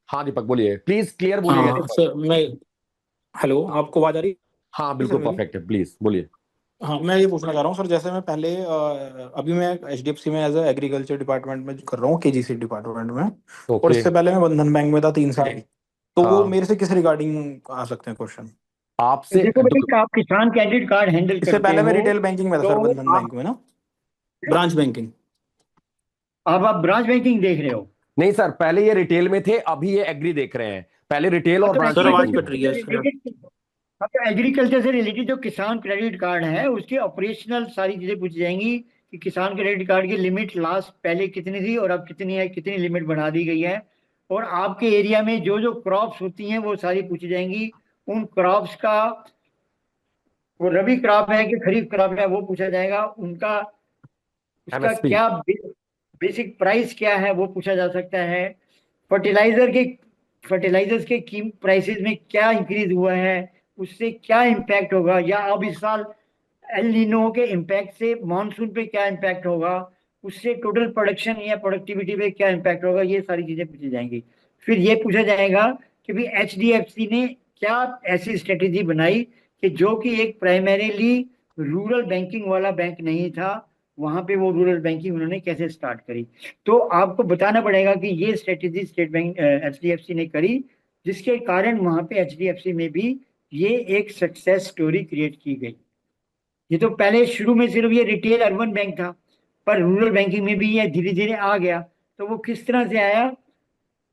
हाँ दीपक बोलिए, प्लीज क्लियर बोलिएगा हाँ दीपक। सर, मैं हेलो, आपको आवाज आ रही हाँ है सर बिल्कुल मेरी? परफेक्ट है, प्लीज बोलिए। हाँ, मैं ये पूछना चाह रहा हूँ सर, जैसे मैं पहले अभी मैं एचडीएफसी में एज ए एग्रीकल्चर डिपार्टमेंट में कर रहा हूँ, केजीसी डिपार्टमेंट में। और ओके। इससे पहले मैं बंधन बैंक में था 3 साल। तो वो हाँ मेरे से किस रिगार्डिंग आ सकते हैं क्वेश्चन? आपसे देखो बेटा, आप किसान क्रेडिट कार्ड हैंडल इससे करते पहले मैं हो रिटेल बैंकिंग में था तो सर, बंधन आप बैंक में ना, ब्रांच बैंकिंग। अब आप ब्रांच बैंकिंग देख रहे हो। नहीं सर, पहले ये रिटेल में थे, अभी ये एग्री देख रहे हैं। पहले रिटेल हाँ और तो ब्रांच सर आवाज बैंकिंग कट में। रही है सर। हाँ तो एग्रीकल्चर से रिलेटेड जो किसान क्रेडिट कार्ड है उसके ऑपरेशनल सारी चीजें पूछी जाएंगी कि किसान क्रेडिट कार्ड की लिमिट लास्ट पहले कितनी थी और अब कितनी है, कितनी लिमिट बढ़ा दी गई है, और आपके एरिया में जो जो क्रॉप्स होती हैं वो सारी पूछी जाएंगी। उन क्रॉप्स का, वो रबी क्रॉप है कि खरीफ क्रॉप है, वो पूछा जाएगा। उनका उसका एमएसपी। क्या बेसिक प्राइस क्या है वो पूछा जा सकता है। फर्टिलाइजर के फर्टिलाइजर्स के कीम प्राइसेस में क्या इंक्रीज हुआ है, उससे क्या इम्पैक्ट होगा, या अब इस साल एल नीनो के इम्पैक्ट से मानसून पे क्या इम्पैक्ट होगा, उससे टोटल प्रोडक्शन या प्रोडक्टिविटी पे क्या इम्पैक्ट होगा, ये सारी चीजें पूछी जाएंगी। फिर ये पूछा जाएगा कि भाई एचडीएफसी ने क्या ऐसी स्ट्रेटेजी बनाई कि जो कि एक प्राइमरीली रूरल बैंकिंग वाला बैंक नहीं था, वहां पे वो रूरल बैंकिंग उन्होंने कैसे स्टार्ट करी। तो आपको बताना पड़ेगा कि ये स्ट्रेटेजी स्टेट बैंक एचडीएफसी ने करी, जिसके कारण वहां पे एचडीएफसी में भी ये एक सक्सेस स्टोरी क्रिएट की गई। ये तो पहले शुरू में सिर्फ ये रिटेल अर्बन बैंक था, पर रूरल बैंकिंग में भी ये धीरे धीरे आ गया। तो वो किस तरह से आया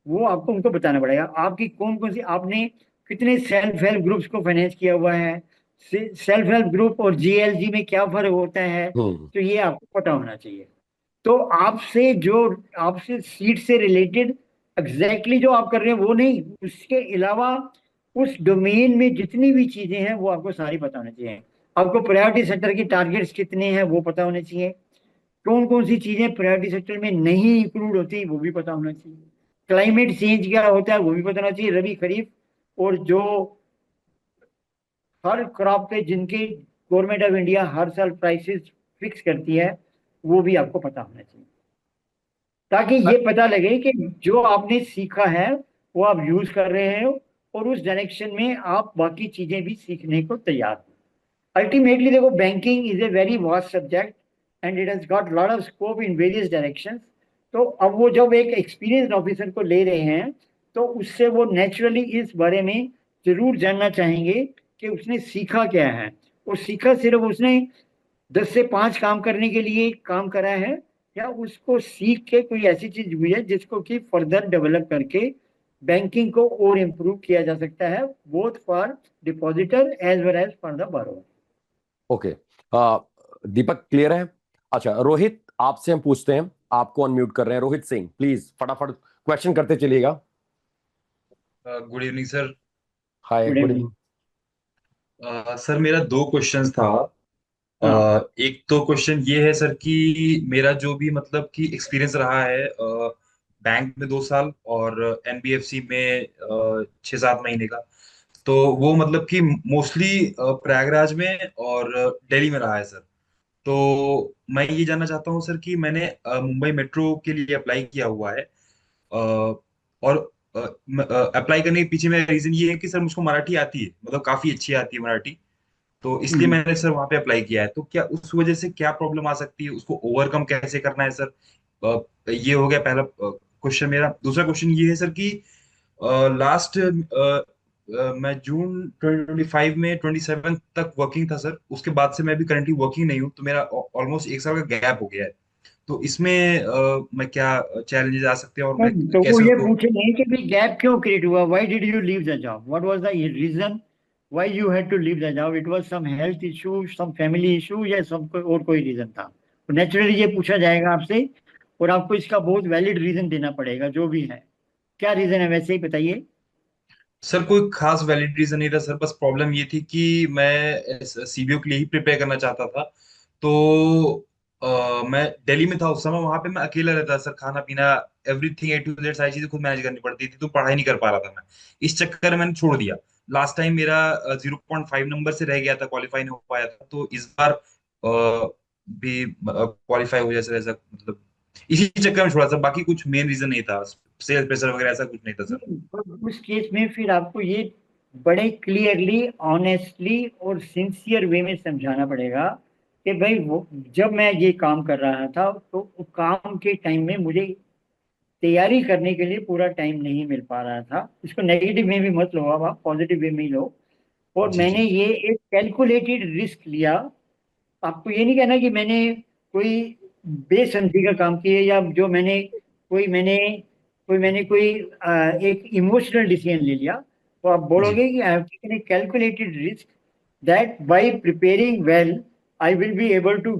वो आपको उनको बताना पड़ेगा। आपकी कौन कौन सी, आपने कितने सेल्फ हेल्प ग्रुप्स को फाइनेंस किया हुआ है, सेल्फ हेल्प ग्रुप और जीएलजी में क्या फर्क होता है, हम्म। तो ये आपको पता होना चाहिए। तो आपसे सीट से रिलेटेड एग्जैक्टली जो आप कर रहे हैं वो नहीं, उसके अलावा उस डोमेन में जितनी भी चीजें हैं वो आपको सारी पता होनी चाहिए। आपको प्रायोरिटी सेक्टर की टारगेट्स कितने हैं वो पता होने चाहिए। कौन कौन सी चीजें प्रायोरिटी सेक्टर में नहीं इंक्लूड होती वो भी पता होना चाहिए। क्लाइमेट चेंज क्या होता है वो भी पता होना चाहिए, रबी खरीफ, और जो हर क्रॉप पे जिनके गवर्नमेंट ऑफ इंडिया हर साल प्राइसेस फिक्स करती है वो भी आपको पता होना चाहिए, ताकि ये पता लगे कि जो आपने सीखा है वो आप यूज कर रहे हो और उस डायरेक्शन में आप बाकी चीजें भी सीखने को तैयार हो। अल्टीमेटली देखो, banking is a very vast subject and it has got lot of scope in various directions. तो अब वो जब एक एक्सपीरियंस्ड ऑफिसर को ले रहे हैं तो उससे वो नेचुरली इस बारे में जरूर जानना चाहेंगे कि उसने सीखा क्या है। और सीखा सिर्फ उसने 10 से 5 काम करने के लिए काम करा है, या उसको सीख के कोई ऐसी चीज हुई है जिसको कि फर्दर डेवलप करके बैंकिंग को और इम्प्रूव किया जा सकता है, both for depositor as well as for the borrower। Okay. Deepak clear है? अच्छा रोहित, आपसे हम पूछते हैं। आपको अनम्यूट कर रहे हैं। रोहित सिंह, प्लीज फटाफट क्वेश्चन करते चलिएगा। Good evening sir. Hi, good good evening. Evening. Sir मेरा दो क्वेश्चंस था। हाँ। एक तो क्वेश्चन ये है सर कि मेरा जो भी मतलब कि एक्सपीरियंस रहा है बैंक में 2 साल और एनबीएफसी में 6-7 महीने का, तो वो मतलब कि मोस्टली प्रयागराज में और दिल्ली में रहा है सर। तो मैं ये जानना चाहता हूँ सर कि मैंने मुंबई मेट्रो के लिए अप्लाई किया हुआ है। और अप्लाई करने के पीछे मेरा रीजन ये है कि सर मुझको मराठी आती है, मतलब काफी अच्छी आती है मराठी। तो इसलिए हम्म। मैंने सर वहां पे अप्लाई किया है। तो क्या उस वजह से क्या प्रॉब्लम आ सकती है, उसको ओवरकम कैसे करना है सर? ये हो गया पहला क्वेश्चन मेरा। दूसरा क्वेश्चन ये है सर कि लास्ट मैं जून 2025 में 27 तक वर्किंग था सर। उसके बाद से मैं भी करंटली वर्किंग नहीं हूँ, तो मेरा ऑलमोस्ट 1 साल का गैप हो गया है। तो इसमें मैं क्या चैलेंजेस आ सकते हैं और मैं तो वो कैसे ये उसको। पूछे नहीं कि भी गैप क्यों क्रिएट हुआ, why did you leave the job, what was the reason why you had to leave the job, it was some health issue, some family issue, या सब कोई और कोई रीजन था। तो नेचुरली ये पूछा जाएगा आपसे, और आपको इसका बहुत वैलिड रीजन देना पड़ेगा जो भी है। क्या रीजन है वैसे ही बताइए। सर कोई खास वैलिड रीजन नहीं था सर, बस प्रॉब्लम ये थी कि मैं सीबीओ के लिए ही प्रिपेयर करना चाहता था। तो मैं दिल्ली में था उस समय, वहां पे मैं अकेला रहता सर, खाना पीना एवरीथिंग ए टू जेड सारी चीजें खुद मैनेज करनी पड़ती थी, तो पढ़ाई नहीं कर पा रहा था मैं। इस चक्कर में मैंने छोड़ दिया। लास्ट टाइम मेरा 0.5 नंबर से रह गया था, क्वालिफाई नहीं हो पाया था, तो इस बार भी क्वालिफाई हो जाए सर, ऐसा मतलब इसी चक्कर में छोड़ा सर, बाकी कुछ मेन रीजन नहीं था। सेल्स प्रेशर वगैरह ऐसा कुछ नहीं था सर। तो उस केस में फिर आपको ये बड़े क्लियरली, ऑनेस्टली और सिंसियर वे में समझाना पड़ेगा कि भाई वो, जब मैं ये काम कर रहा था तो काम के टाइम में मुझे तैयारी करने के लिए पूरा टाइम नहीं मिल पा रहा था। इसको नेगेटिव में भी मत लो, अब आप पॉजिटिव वे में ही लो। और जी मैंने जी ये एक कैलकुलेटेड रिस्क लिया। आपको ये नहीं कहना कि मैंने कोई बेसमझी का काम किया, या जो कोई मैंने कोई एक इमोशनल डिसीजन ले लिया। तो आप जी बोलोगे कि I have taken a calculated risk that by preparing well I will be able to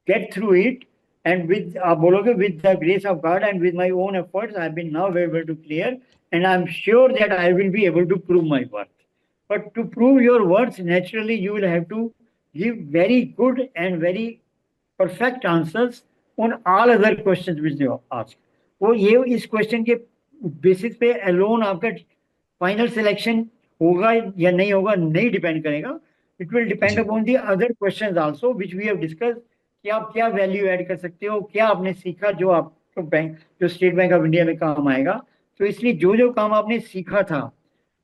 get through it, and with आप बोलोगे with the grace of God and with my own efforts I have been now able to clear, and I am sure that I will be able to prove my worth. But to prove your worth, naturally you will have to give very good and very perfect answers on all other questions which they ask. वो ये इस question के basis पे alone आपका final selection होगा या नहीं होगा नहीं डिपेंड करेगा। इट विल डिपेंड जी upon the other questions also which we have discuss, कि आप क्या वैल्यू ऐड कर सकते हो, क्या आपने सीखा जो आपको बैंक, जो स्टेट बैंक ऑफ इंडिया में काम आएगा। तो इसलिए जो जो काम आपने सीखा था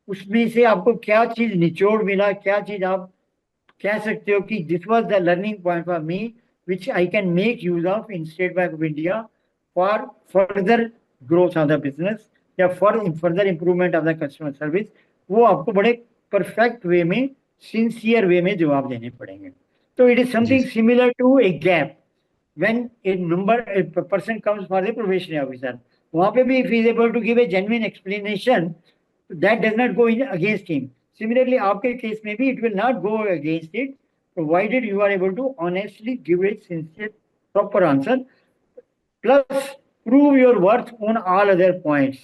उसमें से आपको क्या चीज निचोड़ मिला, क्या चीज आप कह सकते हो कि this was the learning point for me which I can make use of in State Bank of India for further growth of the business, या for further improvement of the customer service. वो आपको बड़े perfect way में, sincere वे में जवाब देने पड़ेंगे। तो इट इज जी something similar to a gap when a person comes for the probationary officer, वहां पे भी if he is able to give a genuine explanation, that does not go in against him. Similarly आपके case में भी it will not go against it, provided you are able to honestly give a sincere proper answer, plus prove your worth on all other points.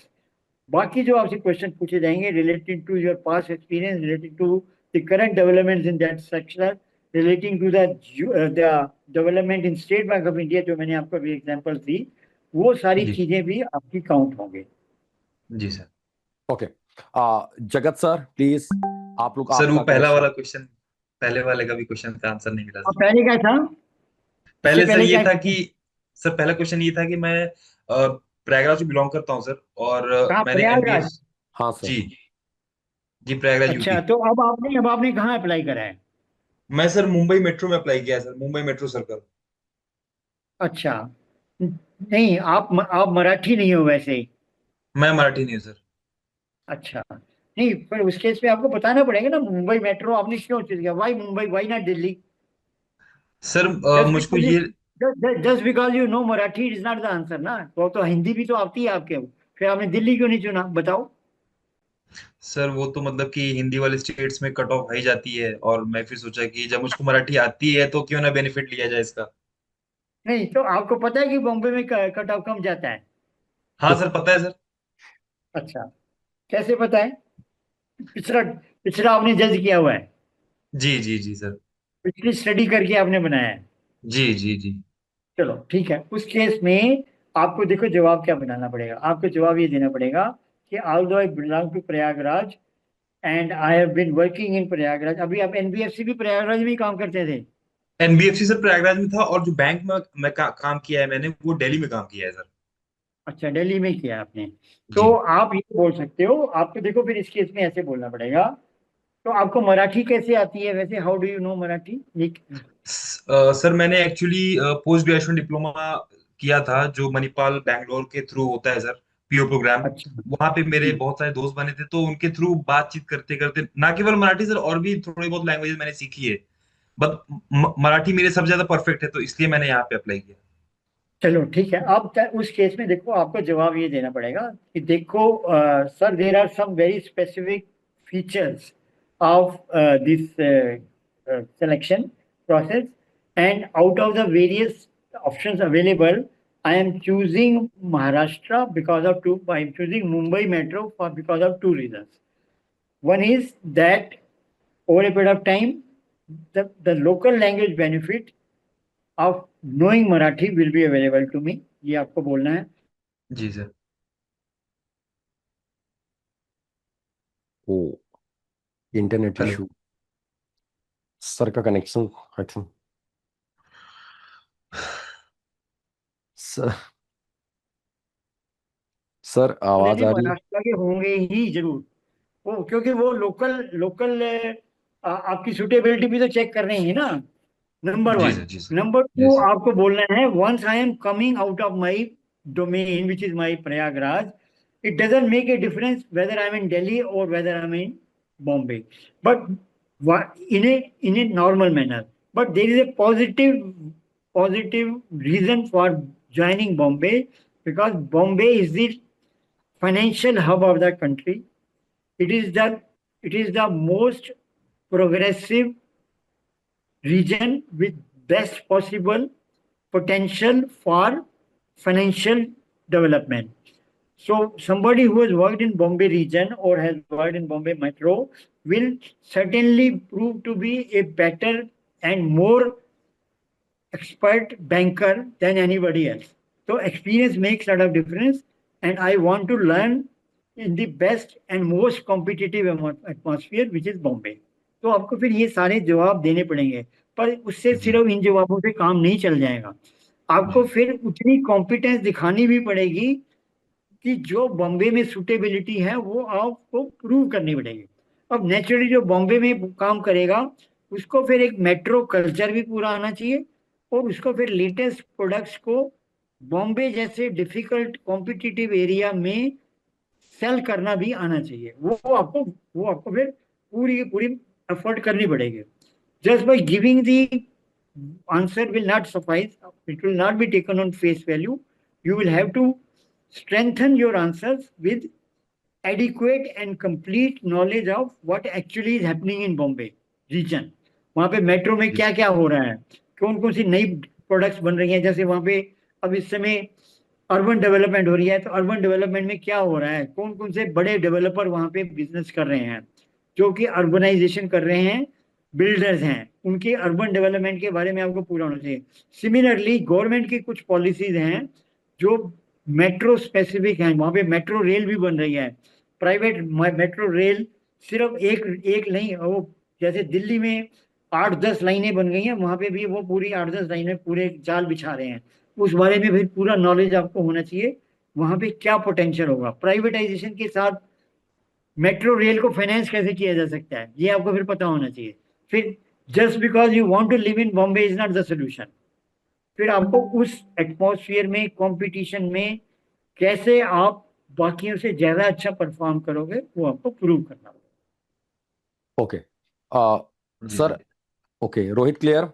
बाकी जो आपसे question पूछे जाएंगे related to your past experience, related to the current developments in that sector, relating to the development in State Bank of India, जो मैंने आपको भी example दी, वो सारी जी चीजें भी आपकी काउंट होंगे। जी सर। ओके, जगत सर प्लीज, आप लोग सर वो आपका पहला क्वेश्चन। वाला क्वेश्चन, पहले वाले का भी क्वेश्चन का आंसर नहीं मिला और सर। पहले क्या था, इससे पहले सर पहले ये क्या था था? कि, सर पहला क्वेश्चन ये था कि मैं प्रयागराज से बिलोंग करता हूँ सर, और कहाँ, मैंने प्रयागराज? एमबीए। हाँ सर। जी जी, प्रयागराज अच्छा, यूपी। तो अब आपने कहाँ अप्लाई करा है? मैं सर मुंबई मेट्रो में अप्लाई किया है सर, मुंबई मेट्रो सर्कल। अच्छा, नहीं आप मराठी नहीं हो वैसे। मैं मराठी नहीं हूँ सर। अच्छा, नहीं पर उस केस में आपको बताना पड़ेगा ना, मुंबई मेट्रो आपने क्यों चूज किया, why Mumbai, why not Delhi? Sir just मुझको बिकॉज ये, just because you know Marathi is not the answer ना। तो हिंदी भी तो आती है आपके, फिर आपने दिल्ली क्यों नहीं चुना, बताओ? सर वो तो मतलब कि हिंदी वाले स्टेट्स में कट ऑफ हाई जाती है, और मैं फिर सोचा कि जब मुझको मराठी आती है तो क्यों ना बेनिफिट लिया जाए इसका। नहीं, तो आपको पता है कि बॉम्बे में कट ऑफ कम जाता है? हाँ सर, पता है सर। अच्छा, कैसे पता है? पिछला पिछला आपने जज किया हुआ है, जी जी जी सर। पिछली स्टडी करके आपने बनाया है। जी जी जी चलो ठीक है, उस केस में आपको देखो जवाब क्या बनाना पड़ेगा। आपको जवाब ये देना पड़ेगा कि although I belong to Prayagraj and I have been working in Prayagraj. अभी आप एनबीएफसी भी प्रयागराज में ही काम करते थे? एनबीएफसी सर प्रयागराज में था, और जो बैंक में मैं काम किया है मैंने, वो दिल्ली में काम किया है सर। अच्छा, दिल्ली में किया आपने। जी तो आप ये बोल सकते हो, आपको देखो फिर इस केस में ऐसे बोलना पड़ेगा। तो आपको मराठी कैसे आती है वैसे, how do you know Marathi? Sir मैंने एक्चुअली पोस्ट ग्रेजुएशन डिप्लोमा किया था, जो मणिपाल बैंगलोर के थ्रू होता है सर, पीओ प्रोग्राम। अच्छा। वहां पे मेरे बहुत सारे दोस्त बने थे, तो उनके थ्रू बातचीत करते करते, ना केवल मराठी सर, और भी थोड़ी बहुत लैंग्वेजेस मैंने सीखी है, बट मराठी मेरे सबसे ज्यादा परफेक्ट है, तो इसलिए मैंने यहाँ पे अप्लाई किया। चलो ठीक है, अब उस केस में देखो आपको जवाब ये देना पड़ेगा कि देखो sir, there are some very specific features of this selection process, and out of the various options available I am choosing Maharashtra because of two, I am choosing Mumbai Metro for because of two reasons. One is that over a period of time, the local language benefit of knowing Marathi will be available to me. ये आपको बोलना है. जी sir. ओ, internet hello. Issue sir का connection I think sir आवाज आ रही है. महाराष्ट्र के होंगे ही जरूर वो, क्योंकि वो लोकल लोकल आपकी सुटेबिलिटी भी तो चेक कर रहे हैं ना. नंबर जी वन. सर. जी सर. नंबर जी टू, सर. आपको बोलना है once I am coming out of my domain which is my Prayagraj, it doesn't make a difference whether I'm in Delhi or whether I'm in Bombay, but in a normal manner. But there is a positive reason for joining Bombay, because Bombay is the financial hub of the country. It is the most progressive region with best possible potential for financial development. So somebody who has worked in Bombay region or has worked in Bombay Metro will certainly prove to be a better and more expert banker than anybody else. So experience makes a lot of difference, and I want to learn in the best and most competitive atmosphere, which is Bombay. तो आपको फिर ये सारे जवाब देने पड़ेंगे, पर उससे जी. सिर्फ इन जवाबों से काम नहीं चल जाएगा. आपको जी. फिर उतनी कॉम्पिटेंस दिखानी भी पड़ेगी कि जो बॉम्बे में सुटेबिलिटी है वो आपको प्रूव करनी पड़ेगी. अब नेचुरली जो बॉम्बे में काम करेगा उसको फिर एक मेट्रो कल्चर भी पूरा आना चाहिए, और उसको फिर लेटेस्ट प्रोडक्ट्स को बॉम्बे जैसे डिफिकल्ट कॉम्पिटिटिव एरिया में सेल करना भी आना चाहिए. वो आपको फिर पूरी पूरी एफर्ट करनी पड़ेगी. Just by giving the answer will not suffice, it will not be taken on face value. You will have to strengthen your answers with adequate and complete knowledge of what actually is happening in Bombay region. वहाँ पे metro में क्या क्या हो रहा है, कौन कौन सी नई प्रोडक्ट्स बन रही हैं. जैसे वहाँ पे अब इस समय अर्बन डेवलपमेंट हो रही है, तो अर्बन डेवलपमेंट में क्या हो रहा है, कौन कौन से बड़े डेवलपर वहाँ पे बिजनेस कर रहे हैं जो कि अर्बनाइजेशन कर रहे हैं, बिल्डर्स हैं, उनके अर्बन डेवलपमेंट के बारे में आपको पूरा होना चाहिए. सिमिलरली गवर्नमेंट की कुछ पॉलिसीज हैं जो मेट्रो स्पेसिफिक हैं. वहाँ पे मेट्रो रेल भी बन रही है, प्राइवेट मेट्रो रेल, सिर्फ एक एक नहीं. वो जैसे दिल्ली में 8-10 लाइनें बन गई हैं, वहाँ पे भी वो पूरी 8-10 लाइनें पूरे जाल बिछा रहे हैं. उस बारे में भी पूरा नॉलेज आपको होना चाहिए. वहाँ पे क्या पोटेंशियल होगा, प्राइवेटाइजेशन के साथ मेट्रो रेल को फाइनेंस कैसे किया जा सकता है, ये आपको फिर पता होना चाहिए. फिर just because you want to live in Bombay is not the solution. फिर आपको उस एटमॉस्फेयर में, कंपटीशन में कैसे आप बाकियों से ज्यादा अच्छा परफॉर्म करोगे, वो आपको प्रूव करना होगा. ओके जी sir. Sir. Okay Rohit, clear.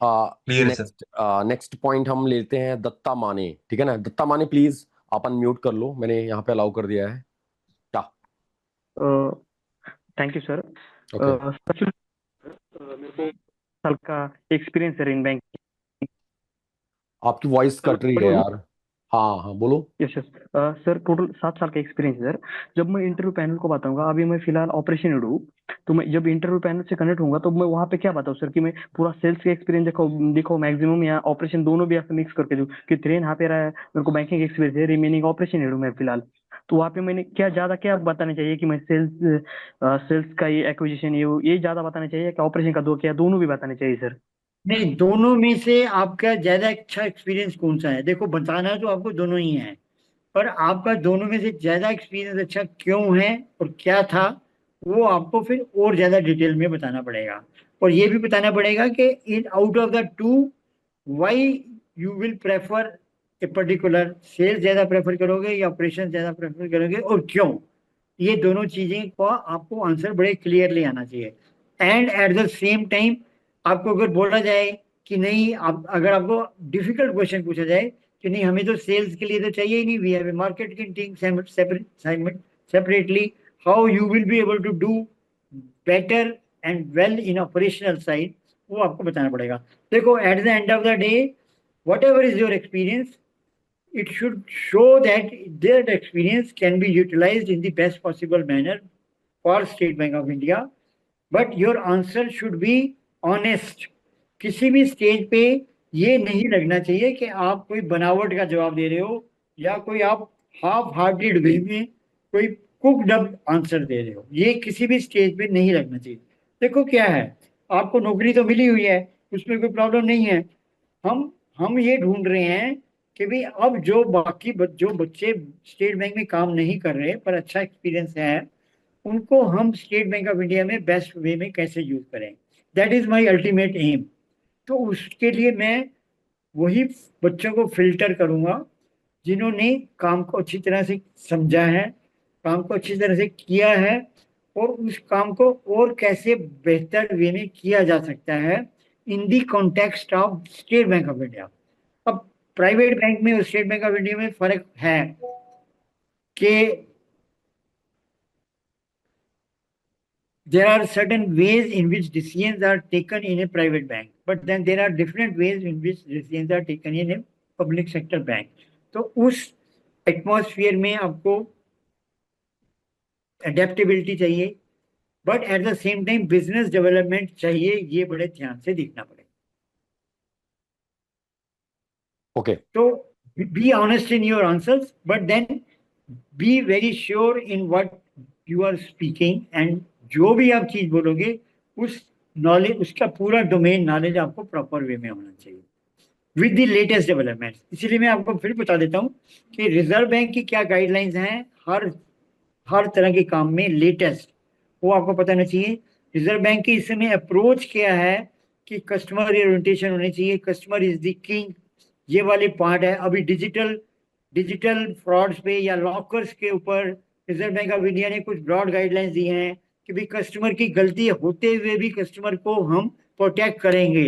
Clear है सर. नेक्स्ट पॉइंट हम लेते हैं दत्ता माने. ठीक है ना दत्ता माने, प्लीज आप अनम्यूट कर लो, मैंने यहाँ पे अलाउ कर दिया है. Thank you sir. ओके मेरे को साल का एक्सपीरियंस है इन बैंक. आपकी वॉइस कट रही है यार. हाँ हाँ बोलो. यस यस सर, टोटल 7 साल का एक्सपीरियंस है सर. जब मैं इंटरव्यू पैनल को बताऊंगा, अभी मैं फिलहाल ऑपरेशन हेड हूँ, तो मैं जब इंटरव्यू पैनल से कनेक्ट होऊंगा तो मैं वहाँ पे क्या बताऊँ सर, कि मैं पूरा सेल्स का एक्सपीरियंस दिखाऊँ मैक्सिमम, या ऑपरेशन दोनों भी आपसे मिक्स करके दूँ, कि 3.5 year है मेरे को बैंकिंग एक्सपीरियंस है, रिमेनिंग ऑपरेशन हेड हूँ मैं फिलहाल. तो वहाँ पे मैंने क्या बताना चाहिए, कि मैं सेल्स का ये एक्विजिशन ये ज्यादा बताना चाहिए, कि ऑपरेशन का क्या दोनों भी बताने चाहिए सर? नहीं, दोनों में से आपका ज्यादा अच्छा एक्सपीरियंस कौन सा है? देखो, बताना तो आपको दोनों ही है, पर आपका दोनों में से ज्यादा एक्सपीरियंस अच्छा क्यों है और क्या था, वो आपको फिर और ज्यादा डिटेल में बताना पड़ेगा. और ये भी बताना पड़ेगा कि in out of the two why you will prefer a particular, sales ज्यादा प्रेफर करोगे या ऑपरेशन ज्यादा प्रेफर करोगे, और क्यों. ये दोनों चीजें को आपको आंसर बड़े क्लियरली आना चाहिए. And eight the same time आपको अगर बोला जाए कि नहीं, आप अगर आपको डिफिकल्ट क्वेश्चन पूछा जाए कि नहीं हमें तो सेल्स के लिए तो चाहिए ही नहीं, we have a marketing team separately, how you will be able to do better and well in operational side, वो आपको बताना पड़ेगा. देखो, at the end of the day whatever is your experience, it should show that their experience can be utilized in the best possible manner for state Bank of India, but your answer should be honest. किसी भी stage पे ये नहीं लगना चाहिए कि आप कोई बनावट का जवाब दे रहे हो या कोई आप हाफ हार्टेड वे में कोई कुकड अप आंसर दे रहे हो। ये किसी भी स्टेज पे नहीं लगना चाहिए। देखो क्या है, आपको नौकरी तो मिली हुई है, उसमें कोई प्रॉब्लम नहीं है। हम ये ढूंढ रहे हैं कि भाई अब जो बाकी जो बच्चे स्टेट बैंक में काम नहीं कर रहे पर अच्छा एक्सपीरियंस है, उनको हम स्टेट बैंक ऑफ इंडिया में बेस्ट वे में कैसे यूज करें। That is my ultimate aim. तो उसके लिए मैं वही बच्चों को फिल्टर करूंगा जिन्होंने काम को अच्छी तरह से समझा है, काम को अच्छी तरह से किया है, और उस काम को और कैसे बेहतर वे में किया जा सकता है in the context of State Bank of India. अब प्राइवेट बैंक में और स्टेट बैंक ऑफ इंडिया में फर्क है कि there are certain ways in which decisions are taken in a private bank, but then there are different ways in which decisions are taken in a public sector bank. तो उस atmosphere में आपको adaptability चाहिए, but at the same time business development चाहिए। ये बड़े ध्यान से देखना पड़ेगा। ओके, तो be honest in your answers, but then be very sure in what you are speaking, and जो भी आप चीज बोलोगे उस नॉलेज, उसका पूरा डोमेन नॉलेज आपको प्रॉपर वे में होना चाहिए विद द लेटेस्ट डेवलपमेंट। इसीलिए मैं आपको फिर बता देता हूँ कि रिजर्व बैंक की क्या गाइडलाइंस हैं हर तरह के काम में लेटेस्ट, वो आपको पता होना चाहिए। रिजर्व बैंक की इस समय अप्रोच क्या है कि कस्टमर ओरिएंटेशन होनी चाहिए, कस्टमर इज द किंग, ये वाले पार्ट है। अभी डिजिटल फ्रॉड्स पे या लॉकर्स के ऊपर रिजर्व बैंक ऑफ इंडिया ने कुछ ब्रॉड गाइडलाइंस दी हैं कि भाई कस्टमर की गलती होते हुए भी कस्टमर को हम प्रोटेक्ट करेंगे।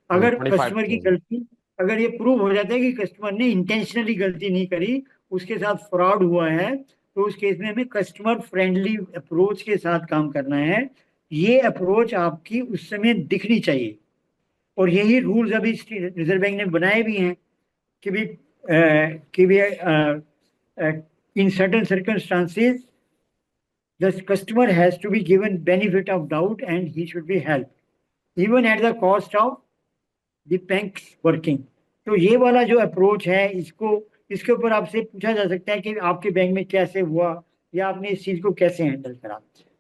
अगर 25 कस्टमर की गलती, अगर ये प्रूव हो जाता है कि कस्टमर ने इंटेंशनली गलती नहीं करी, उसके साथ फ्रॉड हुआ है, तो उस केस में हमें कस्टमर फ्रेंडली अप्रोच के साथ काम करना है। ये अप्रोच आपकी उस समय दिखनी चाहिए, और यही रूल्स अभी रिजर्व बैंक ने बनाए भी हैं कि भी in certain circumstances the customer has to be given benefit of doubt and he should be helped even at the cost of the bank's working। तो ये वाला जो अप्रोच है, इसके ऊपर आपसे पूछा जा सकता है कि आपके बैंक में कैसे हुआ या आपने इस चीज को कैसे हैंडल करा।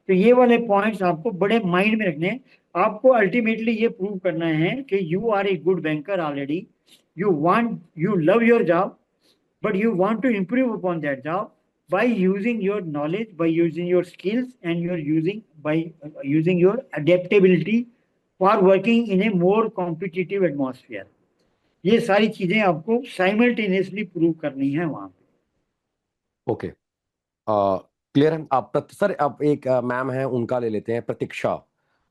तो ये वाले पॉइंट्स आपको बड़े माइंड में रखने हैं। आपको अल्टीमेटली ये प्रूव करना है कि you are a good banker already, you love your job, but you want to improve upon that job by using your knowledge, by using your skills, and using your adaptability for working in a more competitive atmosphere। ये सारी चीजें आपको simultaneously prove करनी है वहां पे। Okay, clear है। आप सर अब एक मैम है, उनका ले लेते हैं, प्रतीक्षा।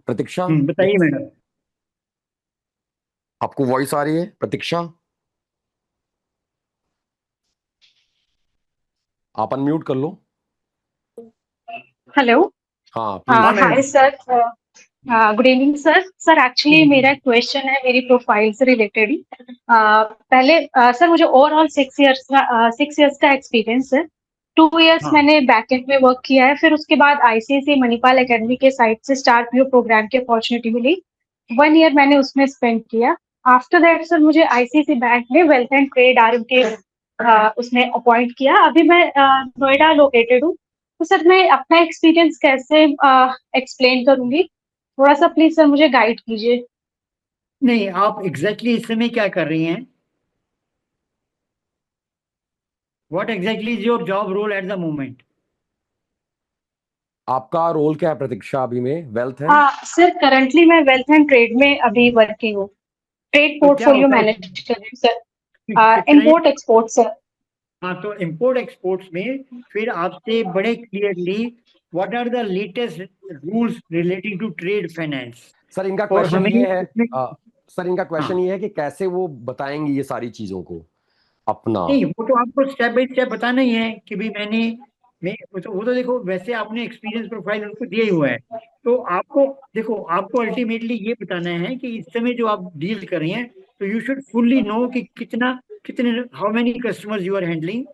बताइए मैडम। आपको वॉइस आ रही है प्रतीक्षा? आप अनम्यूट कर लो। हेलो। हाँ hi sir, good evening sir. Sir actually मेरा क्वेश्चन है मेरी प्रोफाइल से रिलेटेड ही। पहले सर मुझे ओवरऑल 6 इयर्स का एक्सपीरियंस है। 2 इयर्स मैंने बैकएंड में वर्क किया है, फिर उसके बाद आईसीआईसीआई मणिपाल एकेडमी के साइड से स्टार पीओ प्रोग्राम की अपॉर्चुनिटी मिली। 1 ईयर मैंने उसमें स्पेंड किया। आफ्टर दैट सर मुझे आईसीआईसीआई बैंक में वेल्थ एंड ट्रेड आर्म के उसमें अपॉइंट किया। अभी मैं नोएडा लोकेटेड हूँ। तो सर मैं अपना एक्सपीरियंस कैसे एक्सप्लेन करूंगी, थोड़ा सा प्लीज सर मुझे गाइड कीजिए। नहीं, आप एग्जैक्टली इस समय क्या कर रही हैं? What exactly is your job role at the moment? आपका रोल क्या है प्रतीक्षा अभी में? वेल्थ है? सर करंटली मैं वेल्थ एंड ट्रेड में अभी वर्किंग हूँ, ट्रेड पोर्टफोलियो मैनेज कर रही हूँ सर, इम्पोर्ट एक्सपोर्ट सर। हाँ, तो इम्पोर्ट एक्सपोर्ट्स में फिर आपसे बड़े clearly what are the latest rules relating to trade finance. Sir इनका क्वेश्चन ये है, सर इनका क्वेश्चन ये है कि कैसे वो बताएंगी ये सारी चीजों को अपना। नहीं, वो तो आपको स्टेप बाय स्टेप बताना ही है कि भाई वो तो देखो, वैसे आपने एक्सपीरियंस प्रोफाइल उनको दिया ही हुआ है। तो आपको देखो, आपको अल्टीमेटली ये बताना है कि इस समय जो आप डील कर रहे हैं, तो यू शुड फुल्ली नो कि कितने how many customers you are handling,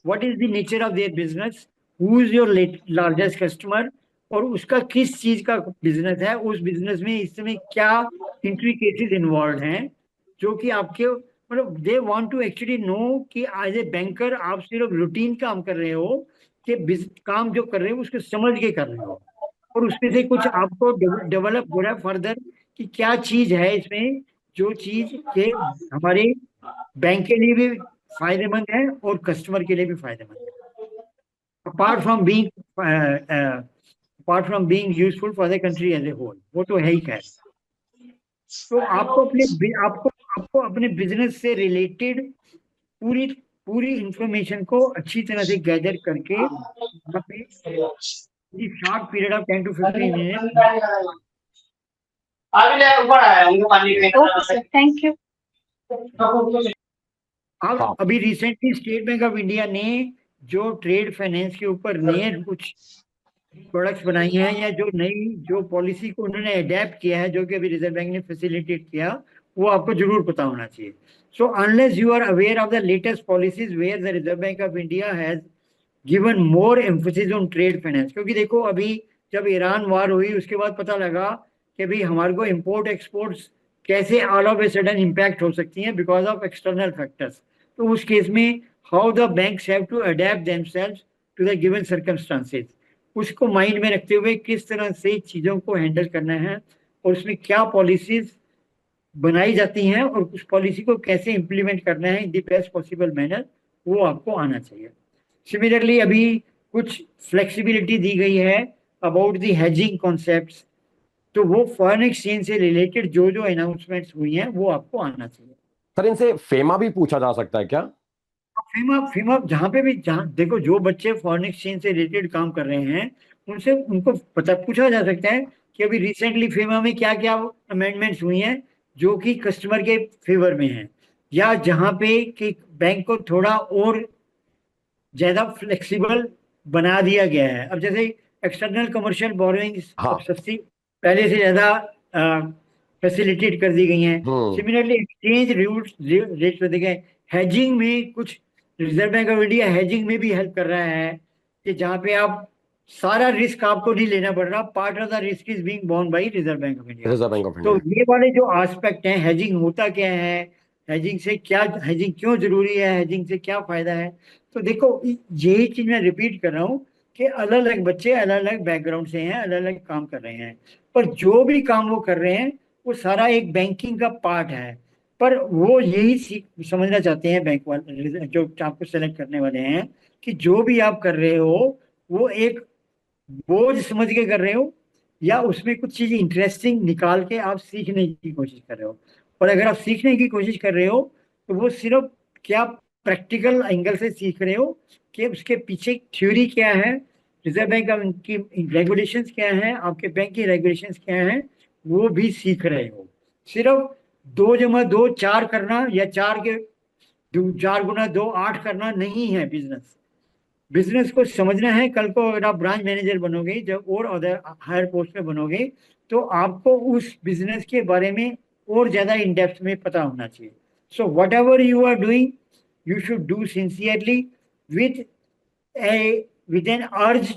what is the nature of their business, who is your largest customer, और उसका किस चीज का बिजनेस है, उस बिजनेस में इस समय क्या इंट्रिकेसीज इन्वॉल्व हैं, जो कि आपके मतलब they want to actually know कि एज ए बैंकर आप सिर्फ रूटीन काम कर रहे हो कि काम जो कर रहे हो उसको समझ के कर रहे हो, और उसमें से कुछ आपको डेवलप हो रहा है फर्दर कि क्या चीज है इसमें जो चीज के हमारे बैंक के लिए भी फायदेमंद है और कस्टमर के लिए भी फायदेमंद है, apart from being apart from being useful for the country as a whole, वो तो है ही खैर। तो आपको अपने बिजनेस से रिलेटेड पूरी पूरी इंफॉर्मेशन को अच्छी तरह से गैदर करके short period of 10 to 15 minute okay sir, thank you. अब हाँ अभी recently state Bank of India ने जो ट्रेड फाइनेंस के ऊपर नए कुछ प्रोडक्ट्स बनाई हैं या जो पॉलिसी को उन्होंने अडेप्ट किया है, जो कि अभी रिजर्व बैंक ने फैसिलिटेट किया, वो आपको जरूर पता होना चाहिए। So unless you are aware of the latest policies where the Reserve Bank of India has given more emphasis on trade finance, क्योंकि देखो अभी जब ईरान वार हुई उसके बाद पता लगा कि भाई हमारे को इम्पोर्ट एक्सपोर्ट्स कैसे all of a sudden impact हो सकती हैं बिकॉज ऑफ एक्सटर्नल फैक्टर्स। तो उस केस में how the banks have to adapt themselves to the given circumstances, उसको माइंड में रखते हुए किस तरह से चीज़ों को हैंडल करना है और उसमें क्या पॉलिसीज बनाई जाती हैं और उस पॉलिसी को कैसे इम्प्लीमेंट करना है in the best possible manner, वो आपको आना चाहिए। सिमिलरली अभी कुछ फ्लेक्सिबिलिटी दी गई है अबाउट दी हेजिंग कॉन्सेप्ट्स, तो वो फॉरेन एक्सचेंज से रिलेटेड जो जो अनाउंसमेंट्स हुई हैं वो आपको आना चाहिए। सर, इनसे फेमा भी पूछा जा सकता है क्या? फीमा फीमा जहाँ पे भी, जहाँ देखो जो बच्चे फॉरेन एक्सचेंज से रिलेटेड काम कर रहे हैं उनसे उनको पता पूछा जा सकता है कि अभी रिसेंटली फीमा में क्या क्या अमेंडमेंट्स हुई हैं जो कि कस्टमर के फेवर में हैं, या जहाँ पे कि बैंक को थोड़ा और ज्यादा फ्लेक्सिबल बना दिया गया है। अब जैसे एक्सटर्नल कमर्शियल बोरोइंग्स अब हाँ। सस्ती पहले से ज्यादा फैसिलिटेट कर दी गई हैं। हम्म। सिमिलरली एक्सचेंज रेट कर दिए गए। हेजिंग में कुछ reserve Bank of India hedging में भी हेल्प कर रहा है कि जहाँ पे आप सारा रिस्क आपको नहीं लेना पड़ रहा, part of the risk is being borne by Reserve Bank of India. Reserve Bank of तो इंडिया। ये वाले जो एस्पेक्ट हैं, हेजिंग होता क्या है, हेजिंग से क्या, हेजिंग क्यों जरूरी है, हेजिंग से क्या फायदा है, तो देखो यही चीज मैं रिपीट कर रहा हूँ कि अलग अलग बच्चे अलग अलग बैकग्राउंड से हैं, अलग अलग काम कर रहे हैं, पर जो भी काम वो कर रहे हैं वो सारा एक बैंकिंग का पार्ट है। पर वो यही समझना चाहते हैं बैंक वाले जो आपको सेलेक्ट करने वाले हैं कि जो भी आप कर रहे हो वो एक बोझ समझ के कर रहे हो या उसमें कुछ चीज इंटरेस्टिंग निकाल के आप सीखने की कोशिश कर रहे हो। और अगर आप सीखने की कोशिश कर रहे हो तो वो सिर्फ क्या प्रैक्टिकल एंगल से सीख रहे हो कि उसके पीछे थ्योरी क्या है, रिजर्व बैंक की रेगुलेशंस क्या है, आपके बैंक की रेगुलेशंस क्या है, वो भी सीख रहे हो। सिर्फ 2 + 2 = 4 करना या 4 × 2 = 8 करना नहीं है बिजनेस। बिजनेस को समझना है। कल को अगर आप ब्रांच मैनेजर बनोगे जब और अदर हायर पोस्ट पे बनोगे तो आपको उस बिजनेस के बारे में और ज्यादा इन डेप्थ में पता होना चाहिए। So whatever you are doing you should do sincerely with with an urge,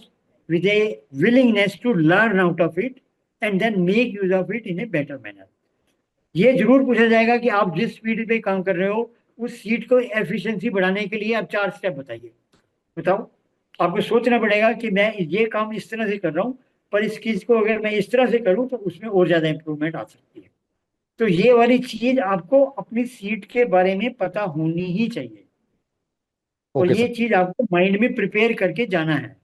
with a willingness to learn out of it and then make use of it in a better manner। ये जरूर पूछा जाएगा कि आप जिस speed पे काम कर रहे हो उस सीट को एफिशिएंसी बढ़ाने के लिए आप 4 स्टेप बताइए। बताओ, आपको सोचना पड़ेगा कि मैं ये काम इस तरह से कर रहा हूँ पर इस चीज को अगर मैं इस तरह से करूँ तो उसमें और ज्यादा इंप्रूवमेंट आ सकती है। तो ये वाली चीज आपको अपनी सीट के बारे में पता होनी ही चाहिए और ओके ये सर। चीज आपको माइंड में प्रिपेयर करके जाना है।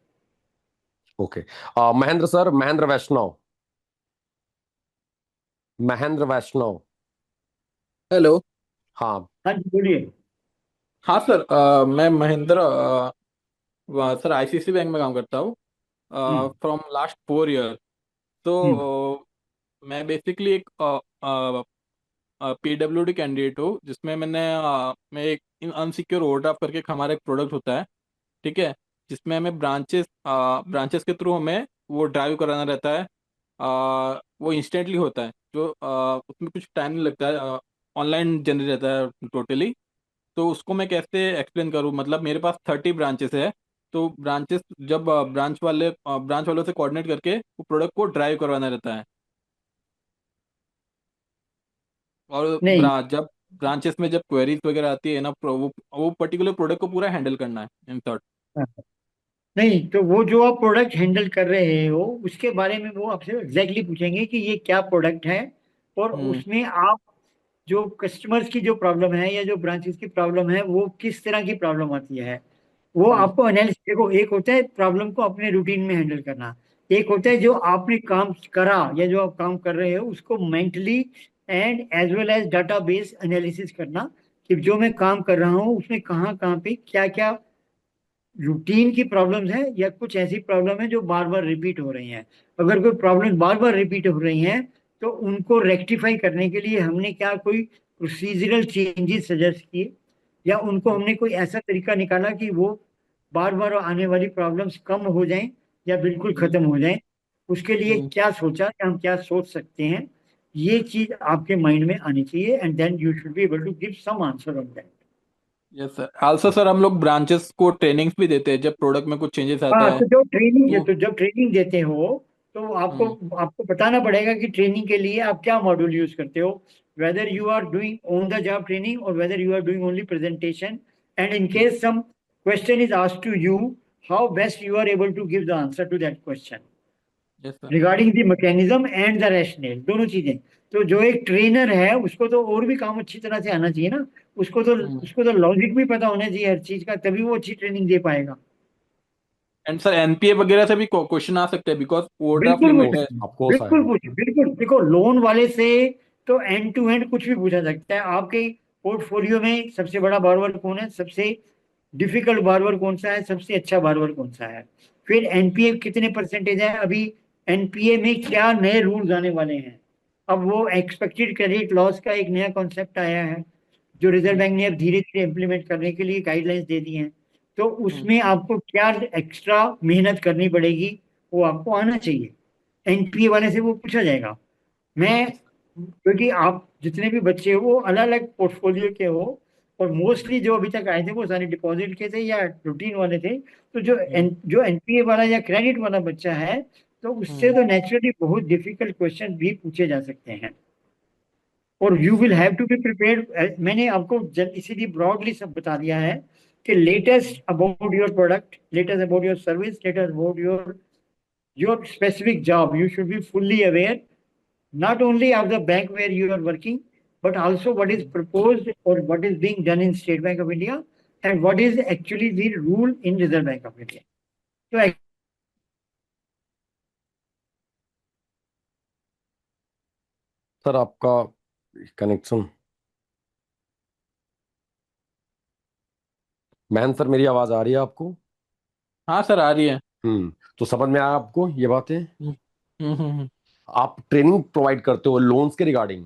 ओके। महेंद्र सर, महेंद्र वैष्णव। महेंद्र वैष्णव। हेलो। हाँ जी बोलिए। हाँ सर, मैं महेंद्र, सर आईसीआईसी बैंक में काम करता हूँ हम्म फ्रॉम लास्ट 4 ईयर। तो हम्म मैं बेसिकली एक पीडब्ल्यूडी कैंडिडेट हूँ, जिसमें मैं एक अनसिक्योर ओवरड्राफ्ट करके एक हमारा एक प्रोडक्ट होता है, ठीक है, जिसमें हमें ब्रांचेस के थ्रू हमें वो ड्राइव कराना रहता है। वो इंस्टेंटली होता है, जो उसमें कुछ टाइम नहीं लगता है, ऑनलाइन जनरेट रहता है टोटली। तो उसको मैं कैसे एक्सप्लेन करूँ, मतलब मेरे पास 30 ब्रांचेस है, तो ब्रांचेस जब ब्रांच वालों से कोऑर्डिनेट करके वो प्रोडक्ट को ड्राइव करवाना रहता है। और नहीं जब ब्रांचेस में जब क्वेरीज वगैरह आती है ना, वो पर्टिकुलर प्रोडक्ट को पूरा हैंडल करना है इन शॉर्ट। हाँ, नहीं तो वो जो आप प्रोडक्ट हैंडल कर रहे हो उसके बारे में वो आपसे एग्जैक्टली पूछेंगे कि ये क्या प्रोडक्ट है, और हम्म उसमें आप जो कस्टमर्स की जो प्रॉब्लम है या जो ब्रांचेस की प्रॉब्लम है वो किस तरह की प्रॉब्लम आती है, वो हम्म आपको एनालिसिस। देखो, एक होता है प्रॉब्लम को अपने रूटीन में हैंडल करना, एक होता है जो आपने काम करा या जो आप काम कर रहे हो उसको mentally and as well as database analysis करना, कि जो मैं काम कर रहा हूँ उसमें कहाँ कहाँ पे क्या क्या रूटीन की प्रॉब्लम्स है या कुछ ऐसी प्रॉब्लम है जो बार बार रिपीट हो रही हैं। अगर कोई प्रॉब्लम बार बार रिपीट हो रही हैं तो उनको रेक्टिफाई करने के लिए हमने क्या कोई प्रोसीजरल चेंजेस सजेस्ट किए, या उनको हमने कोई ऐसा तरीका निकाला कि वो बार बार आने वाली प्रॉब्लम्स कम हो जाएं या बिल्कुल हम्म खत्म हो जाएं। उसके लिए हम्म क्या सोचा कि हम क्या सोच सकते हैं, ये चीज आपके माइंड में आनी चाहिए, and then you should be able to give some answer on that. Yes sir. Also sir हम लोग ब्रांचेस को ट्रेनिंग्स भी देते हैं जब प्रोडक्ट में कुछ चेंजेस आता हाँ, है तो जो ट्रेनिंग, तो। तो जब ट्रेनिंग देते हो तो आपको हम्म आपको बताना पड़ेगा कि ट्रेनिंग के लिए आप क्या मॉड्यूल यूज करते हो, whether you are doing on the job training और whether you are doing only presentation, and in case some question is asked to you, how best you are able to give the answer to that question yes sir. regarding the mechanism and the rationale, दोनों चीजें। तो जो एक trainer है उसको तो और भी काम अच्छी तरह से आना चाहिए ना, हम्म उसको तो लॉजिक भी पता होना चाहिए हर चीज का, तभी वो अच्छी ट्रेनिंग दे पाएगा। एंड सर एनपीए वगैरह से भी क्वेश्चन आ सकते हैं बिकॉज ओवरड्राफ्ट बिल्कुल लिमिट पूछ है। ऑफ कोर्स बिल्कुल आएगा। पूछ बिल्कुल, देखो लोन वाले से तो एंड टू एंड कुछ भी पूछा सकता है। आपके पोर्टफोलियो में सबसे बड़ा बारवर कौन है, सबसे डिफिकल्ट बारवर कौन सा है, सबसे अच्छा बारवर कौन सा है, फिर एनपीए कितने परसेंटेज है, अभी एनपीए में क्या नए रूल्स आने वाले हैं। अब वो एक्सपेक्टेड क्रेडिट लॉस का एक नया कॉन्सेप्ट आया है जो रिजर्व हम्म बैंक ने अब धीरे धीरे इम्प्लीमेंट करने के लिए गाइडलाइंस दे दी हैं। तो हम्म उसमें आपको क्या एक्स्ट्रा मेहनत करनी पड़ेगी वो आपको आना चाहिए, एनपीए वाले से वो पूछा जाएगा। मैं, क्योंकि आप जितने भी बच्चे हो वो अलग अलग पोर्टफोलियो के हो, और मोस्टली जो अभी तक आए थे वो सारे डिपॉजिट के थे या रूटीन वाले थे, तो हम्म जो एनपीए वाला या क्रेडिट वाला बच्चा है तो उससे हम्म तो नेचुरली बहुत डिफिकल्ट क्वेश्चन भी पूछे जा सकते हैं, और you will have to be prepared. मैंने आपको इसीलिए ब्रॉडली सब बता दिया है कि latest about your product, latest about your service, latest about your specific job. You should be fully aware not only of the bank where you are working, but also what is proposed or what is being done in State Bank of India, and what is actually the rule in Reserve Bank of India. So sir आपका connection, man sir मेरी आवाज आ रही है आपको? हाँ sir आ रही है। तो समझ में आया आपको ये बातें? हम्म हम्म हम्म, हम्म। आप ट्रेनिंग प्रोवाइड करते हो लोन्स के रिगार्डिंग?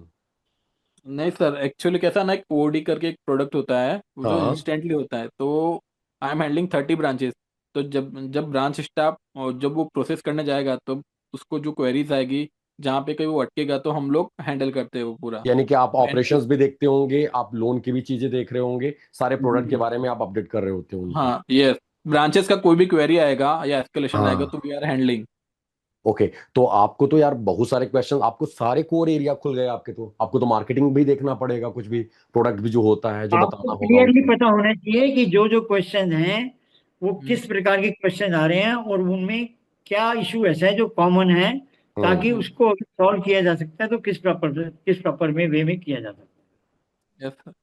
नहीं सर, एक्चुअली कैसा ना, एक ओडी करके एक प्रोडक्ट होता है वो जो हाँ, इंस्टेंटली होता है। तो आई एम हैंडलिंग 30 ब्रांचेस। तो जब जब ब्रांच स्टाफ और जब वो प्रोसेस करने जाएगा तो उसको जो क्वेरीज आएगी, जहाँ पे कहीं वो अटकेगा, तो हम लोग हैंडल करते हैं वो पूरा। यानी कि आप तो एनपी ऑपरेशंस भी देखते होंगे, आप लोन की भी चीजें देख रहे होंगे, सारे प्रोडक्ट के बारे में आप अपडेट कर रहे होते हो उनको। हाँ यस, ब्रांचेस का कोई भी क्वेरी आएगा या एस्केलेशन आएगा तो हाँ, वी आर हैंडलिंग। ओके। तो आपको तो यार बहुत सारे क्वेश्चन, आपको सारे कोर एरिया खुल गए आपके, तो आपको तो मार्केटिंग भी देखना पड़ेगा, कुछ भी प्रोडक्ट भी जो होता है जो आपको बताना होगा क्लियरली उनको। पता होना चाहिए कि जो जो क्वेश्चन हैं वो हम्म किस प्रकार के क्वेश्चन आ रहे हैं और उनमें क्या इशू ऐसा है जो कॉमन है, हम्म ताकि हम्म उसको सॉल्व किया जा सकता है तो किस प्रॉपर में वे में किया जा सकता yes sir.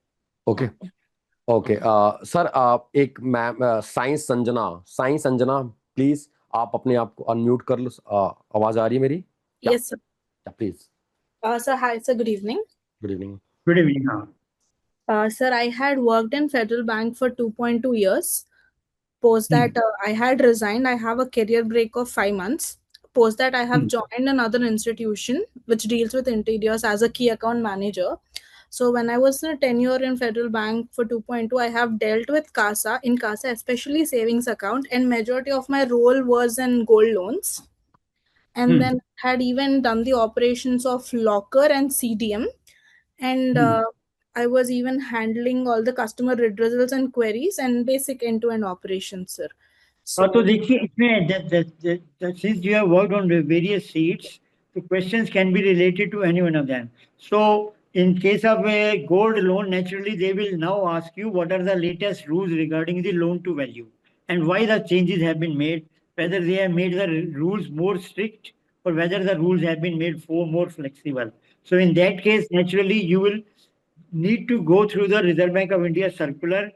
Okay okay. Sir आप एक मैम, साइंस संजना प्लीज, आप अपने आप को अनम्यूट कर लो। आवाज आ रही है मेरी क्या? Yes, sir. Please. Sir, hi, sir. Good evening. Good evening. है। Good evening. हाँ। Sir, I had worked in Federal Bank for 2.2 years. Post that, I had resigned. I have a career break of 5 months. Post that, I have joined another institution which deals with interiors as a key account manager. So when I was in a tenure in Federal Bank for 2.2, I have dealt with CASA, in CASA, especially savings account, and majority of my role was in gold loans. And then had even done the operations of locker and CDM. And I was even handling all the customer redressals and queries and basic end-to-end operations, sir. हाँ, तो देखिए इसमें since you have worked on the various seats, the questions can be related to any one of them. So in case of a gold loan, naturally they will now ask you what are the latest rules regarding the loan to value and why the changes have been made, whether they have made the rules more strict or whether the rules have been made more flexible. So in that case, naturally you will need to go through the Reserve Bank of India circular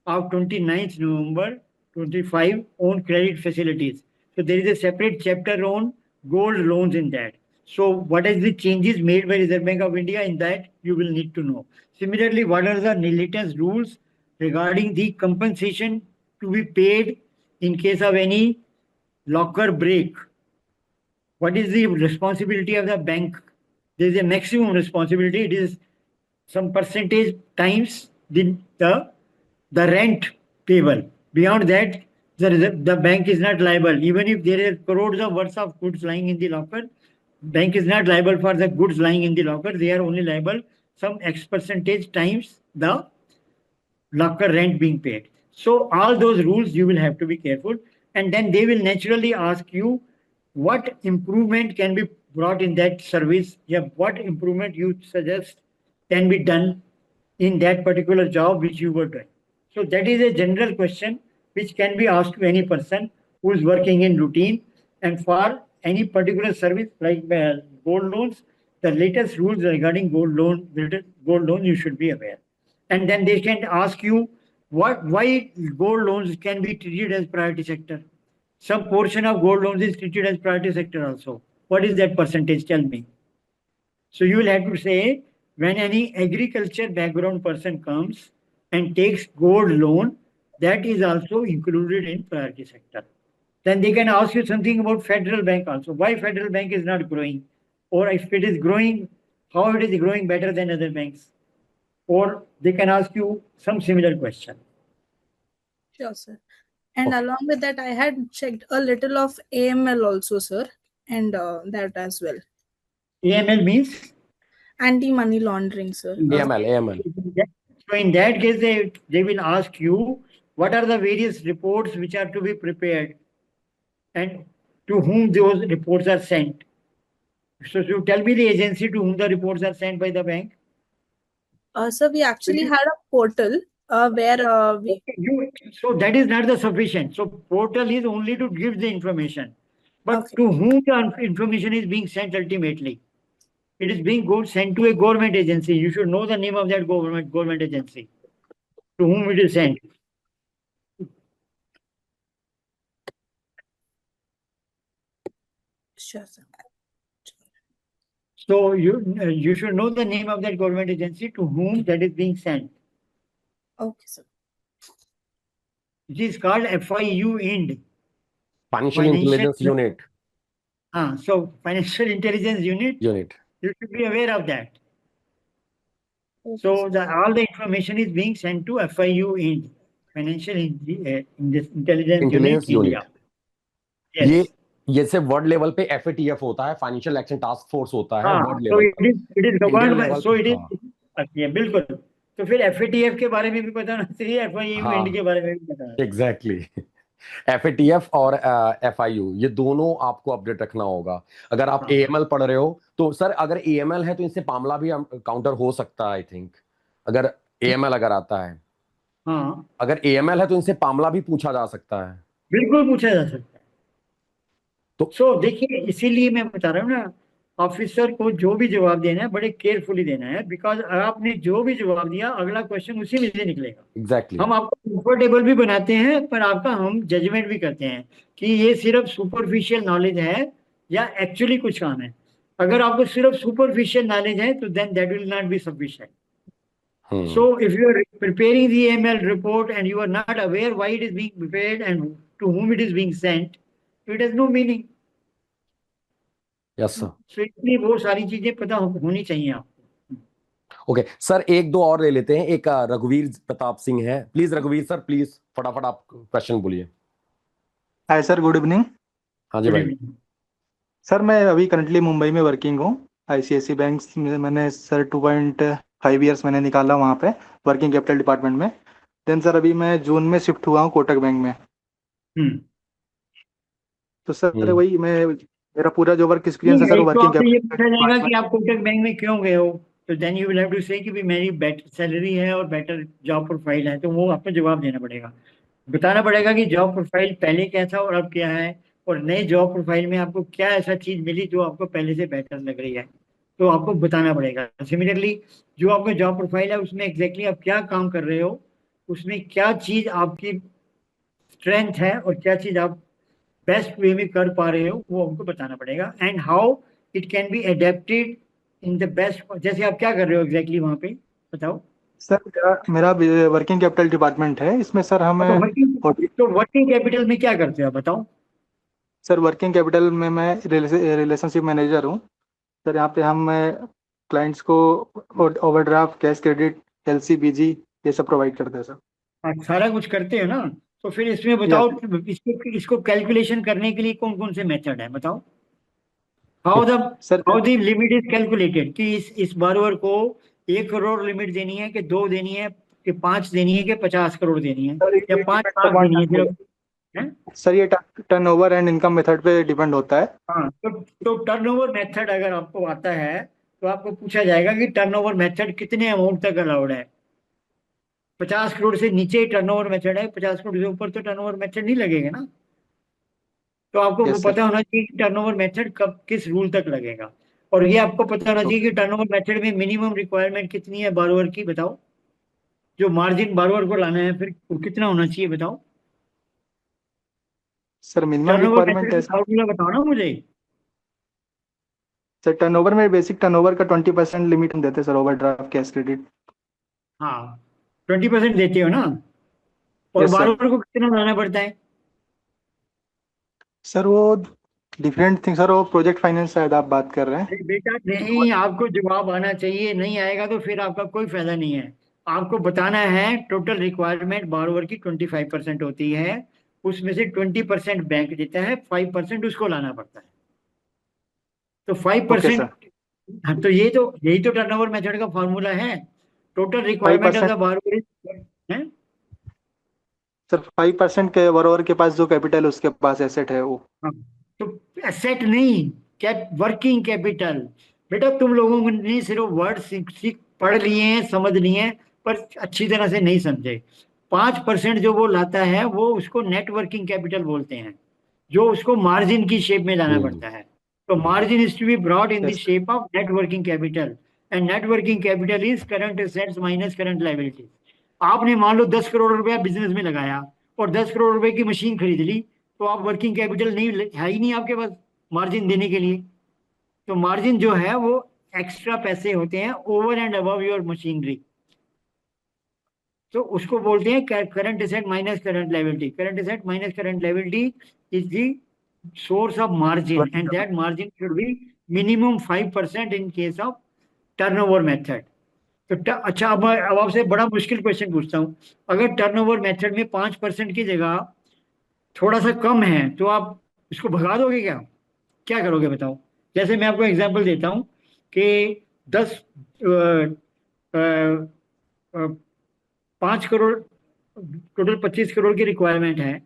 of 29th November 25 on credit facilities. So there is a separate chapter on gold loans in that. So what is the changes made by Reserve Bank of India in that you will need to know. Similarly, what are the latest rules regarding the compensation to be paid in case of any locker break? What is the responsibility of the bank? There is a maximum responsibility. It is some percentage times the rent payable. Beyond that, the bank is not liable. Even if there are crores of worth of goods lying in the locker, bank is not liable for the goods lying in the locker. They are only liable some X percentage times the locker rent being paid. So all those rules you will have to be careful, and then they will naturally ask you what improvement can be brought in that service. Yeah, what improvement you suggest can be done in that particular job which you were doing. So that is a general question which can be asked to any person who is working in routine, and for any particular service like gold loans, the latest rules regarding gold loan you should be aware. And then they can ask you why gold loans can be treated as priority sector. Some portion of gold loans is treated as priority sector also. What is that percentage? Tell me. So you will have to say, when any agriculture background person comes and takes gold loan, that is also included in priority sector. Then they can ask you something about federal bank also. Why federal bank is not growing? Or if it is growing, how it is growing better than other banks? Or they can ask you some similar question. Sure, sir. And along with that, I had checked a little of AML also, sir, and that as well. AML means? Anti-money laundering, sir. AML. So in that case, they will ask you what are the various reports which are to be prepared and to whom those reports are sent. So you tell me the agency to whom the reports are sent by the bank. So we actually had a portal where we. So that is not the sufficient. So portal is only to give the information, but Okay. to whom the information is being sent ultimately. It is being sent to a government agency. You should know the name of that government agency to whom it is sent. Sure, sir. So you should know the name of that government agency to whom that is being sent. Okay, sir. It is called FIU IND. Financial Intelligence Unit. So Financial Intelligence Unit. You should be aware of that. Okay, So sir. all the information is being sent to FIU IND, Financial Intelligence Unit India. Yes. ये से word level पे FATF होता है, financial action task force होता है word So level it is governed by, so it is. पे। बिल्कुल। तो फिर FATF के बारे में भी पता होना चाहिए, FIU IND के बारे में भी पता होना चाहिए। एग्जैक्टली। FATF और FIU ये दोनों आपको अपडेट रखना होगा। अगर आप AML पढ़ रहे हो तो सर अगर AML है तो इनसे मामला भी काउंटर हो सकता है आई थिंक, अगर AML अगर आता है। अगर AML है तो इनसे मामला भी पूछा जा सकता है। बिल्कुल पूछा जा सकता है। तो देखिए इसीलिए मैं बता रहा हूँ ना, ऑफिसर को जो भी जवाब देना है बड़े केयरफुली देना है, बिकॉज आपने जो भी जवाब दिया अगला क्वेश्चन उसी में से निकलेगा। एग्जैक्टली। हम आपको कंफर्टेबल भी बनाते हैं, पर आपका हम जजमेंट भी करते हैं कि ये सिर्फ सुपरफिशियल नॉलेज है या एक्चुअली कुछ काम है। अगर आपको सिर्फ सुपरफिशियल नॉलेज है तो then that will not be sufficient. So if you are preparing the AML report and you are not aware why it is being prepared and to whom it is being sent, it has no meaning. Yes sir. So इसलिए वो सारी चीजें पता होनी चाहिए आपको। Okay sir, एक दो और ले लेते हैं। एक रघुवीर प्रताप सिंह है, प्लीज रघुवीर सर प्लीज फटाफट आप क्वेश्चन बोलिए। Hi sir, good evening. हाँ जी भाई। सर मैं अभी करंटली मुंबई में वर्किंग हूँ। ICICI बैंक में मैंने सर 2.5 ईयर्स मैंने निकाला वहाँ पे वर्किंग कैपिटल डिपार्टमेंट में। देन सर अभी मैं जून में शिफ्ट हुआ हूँ कोटक बैंक में। तो सर हम्म। वही मैं मेरा पूरा जो वर्क एक्सपीरियंस है सर एक तो वर्किंग आपसे ये पूछा जाएगा कैपिटल कि आप कोटक बैंक में क्यों गए हो, तो then you will have to say कि भी मेरी बेटर सैलरी है और बेटर जॉब प्रोफाइल है, तो वो आपको जवाब देना पड़ेगा, बताना पड़ेगा कि जॉब प्रोफाइल पहले क्या था और अब क्या है, और नए जॉब प्रोफाइल में आपको क्या ऐसा चीज मिली जो आपको पहले से बेहतर लग रही है, तो आपको बताना पड़ेगा। सिमिलरली जो आपका जॉब प्रोफाइल है उसमें एग्जैक्टली आप क्या काम कर रहे हो, उसमें क्या चीज आपकी स्ट्रेंथ है और क्या चीज आप बेस्ट वे में कर पा रहे हो, वो हमको बताना पड़ेगा। And how it can be adapted in the best, जैसे आप क्या कर रहे हो एग्जैक्टली वहां पे बताओ। सर मेरा वर्किंग कैपिटल डिपार्टमेंट है, इसमें सर हमें तो वर्किंग कैपिटल में क्या करते हो आप बताओ। सर वर्किंग कैपिटल में मैं रिलेशनशिप मैनेजर हूँ सर। यहाँ पे हम क्लाइंट्स को ओवरड्राफ्ट, कैश क्रेडिट, एलसी, बीजी ये सब प्रोवाइड करते हैं सर। आप सारा कुछ करते हो ना, तो फिर इसमें यस बताओ इसको कैलकुलेशन करने के लिए कौन कौन से मेथड है बताओ। How the sir how the limit is calculated, कि इस बारोवर को 1 करोड़ लिमिट देनी है कि 2 देनी है कि 5 देनी है कि 50 करोड़ देनी है सर या 5 लाख देनी है सिर्फ, है? सर ये टर्नओवर एंड इनकम मेथड पे डिपेंड होता है। हाँ, तो टर्नओवर मेथड अगर आपको आता है तो आपको पूछा जाएगा कि टर्नओवर मेथड कितने अमाउंट तक अलाउड है। 50 करोड़ से नीचे टर्नओवर मेथड है, 50 करोड़ से ऊपर तो टर्नओवर मेथड नहीं लगेगा ना। तो आपको वो यस सर। पता होना चाहिए कि टर्नओवर मेथड कब किस रूल तक लगेगा, और ये आपको पता होना चाहिए कि टर्नओवर मेथड में मिनिमम रिक्वायरमेंट कितनी है बारोवर की बताओ, जो मार्जिन बारोवर को लाना है फिर वो कितना होना चाहिए बताओ। Sir minimum turnover requirement method का ऐसा फॉर्मूला बताओ ना मुझे। सर टर्नओवर में बेसिक टर्नओवर का 20% लिमिट हम देते हैं सर, ओवरड्राफ्ट, कैश क्रेडिट। हाँ 20% देते हो ना, और यस सर। बारोवर को कितना लाना पड़ता है। सर वो डिफरेंट थिंग सर, वो प्रोजेक्ट फाइनेंस शायद आप बात कर रहे हैं। अरे बेटा नहीं, आपको जवाब आना चाहिए, नहीं आएगा तो फिर आपका कोई फायदा नहीं है। आपको बताना है टोटल रिक्वायरमेंट बारोवर की 25% होती है, उसमें से 20% बैंक देता है, 5% उसको लाना पड़ता है। तो ओके 5%, सर। हाँ तो यही तो टर्नओवर मेथड का फॉर्मूला है। टोटल रिक्वायरमेंट ऑफ 5% द बारोवर है। सर 5% के बरोबर के पास जो कैपिटल है उसके पास एसेट है वो। हाँ, तो एसेट नहीं, वर्किंग कैपिटल। बेटा तुम लोगों ने सिर्फ वर्ड सीख पढ़ लिए हैं, समझ लिए हैं, पर अच्छी तरह से नहीं समझे। 5% जो वो लाता है वो उसको नेट वर्किंग कैपिटल बोलते हैं, जो उसको मार्जिन की शेप में लाना पड़ता है। तो margin is to be brought in the yes shape of net working capital, and net working capital is current assets minus current liabilities. आपने मान लो 10 करोड़ रुपया बिजनेस में लगाया और 10 करोड़ रुपए की मशीन खरीद ली, तो आप वर्किंग कैपिटल नहीं है ही नहीं आपके पास मार्जिन देने के लिए। तो मार्जिन जो है वो एक्स्ट्रा पैसे होते हैं over and above your machinery, तो उसको बोलते हैं current asset minus current liability. Current asset minus current liability is the source of margin, and that margin should be minimum 5% in case of turnover method. तो अच्छा, अब आपसे बड़ा मुश्किल क्वेश्चन पूछता हूँ। अगर टर्नओवर मेथड में 5% की जगह थोड़ा सा कम है तो आप इसको भगा दोगे क्या, क्या करोगे बताओ। जैसे मैं आपको एग्जांपल देता हूँ कि 5 करोड़, टोटल 25 करोड़ की रिक्वायरमेंट है,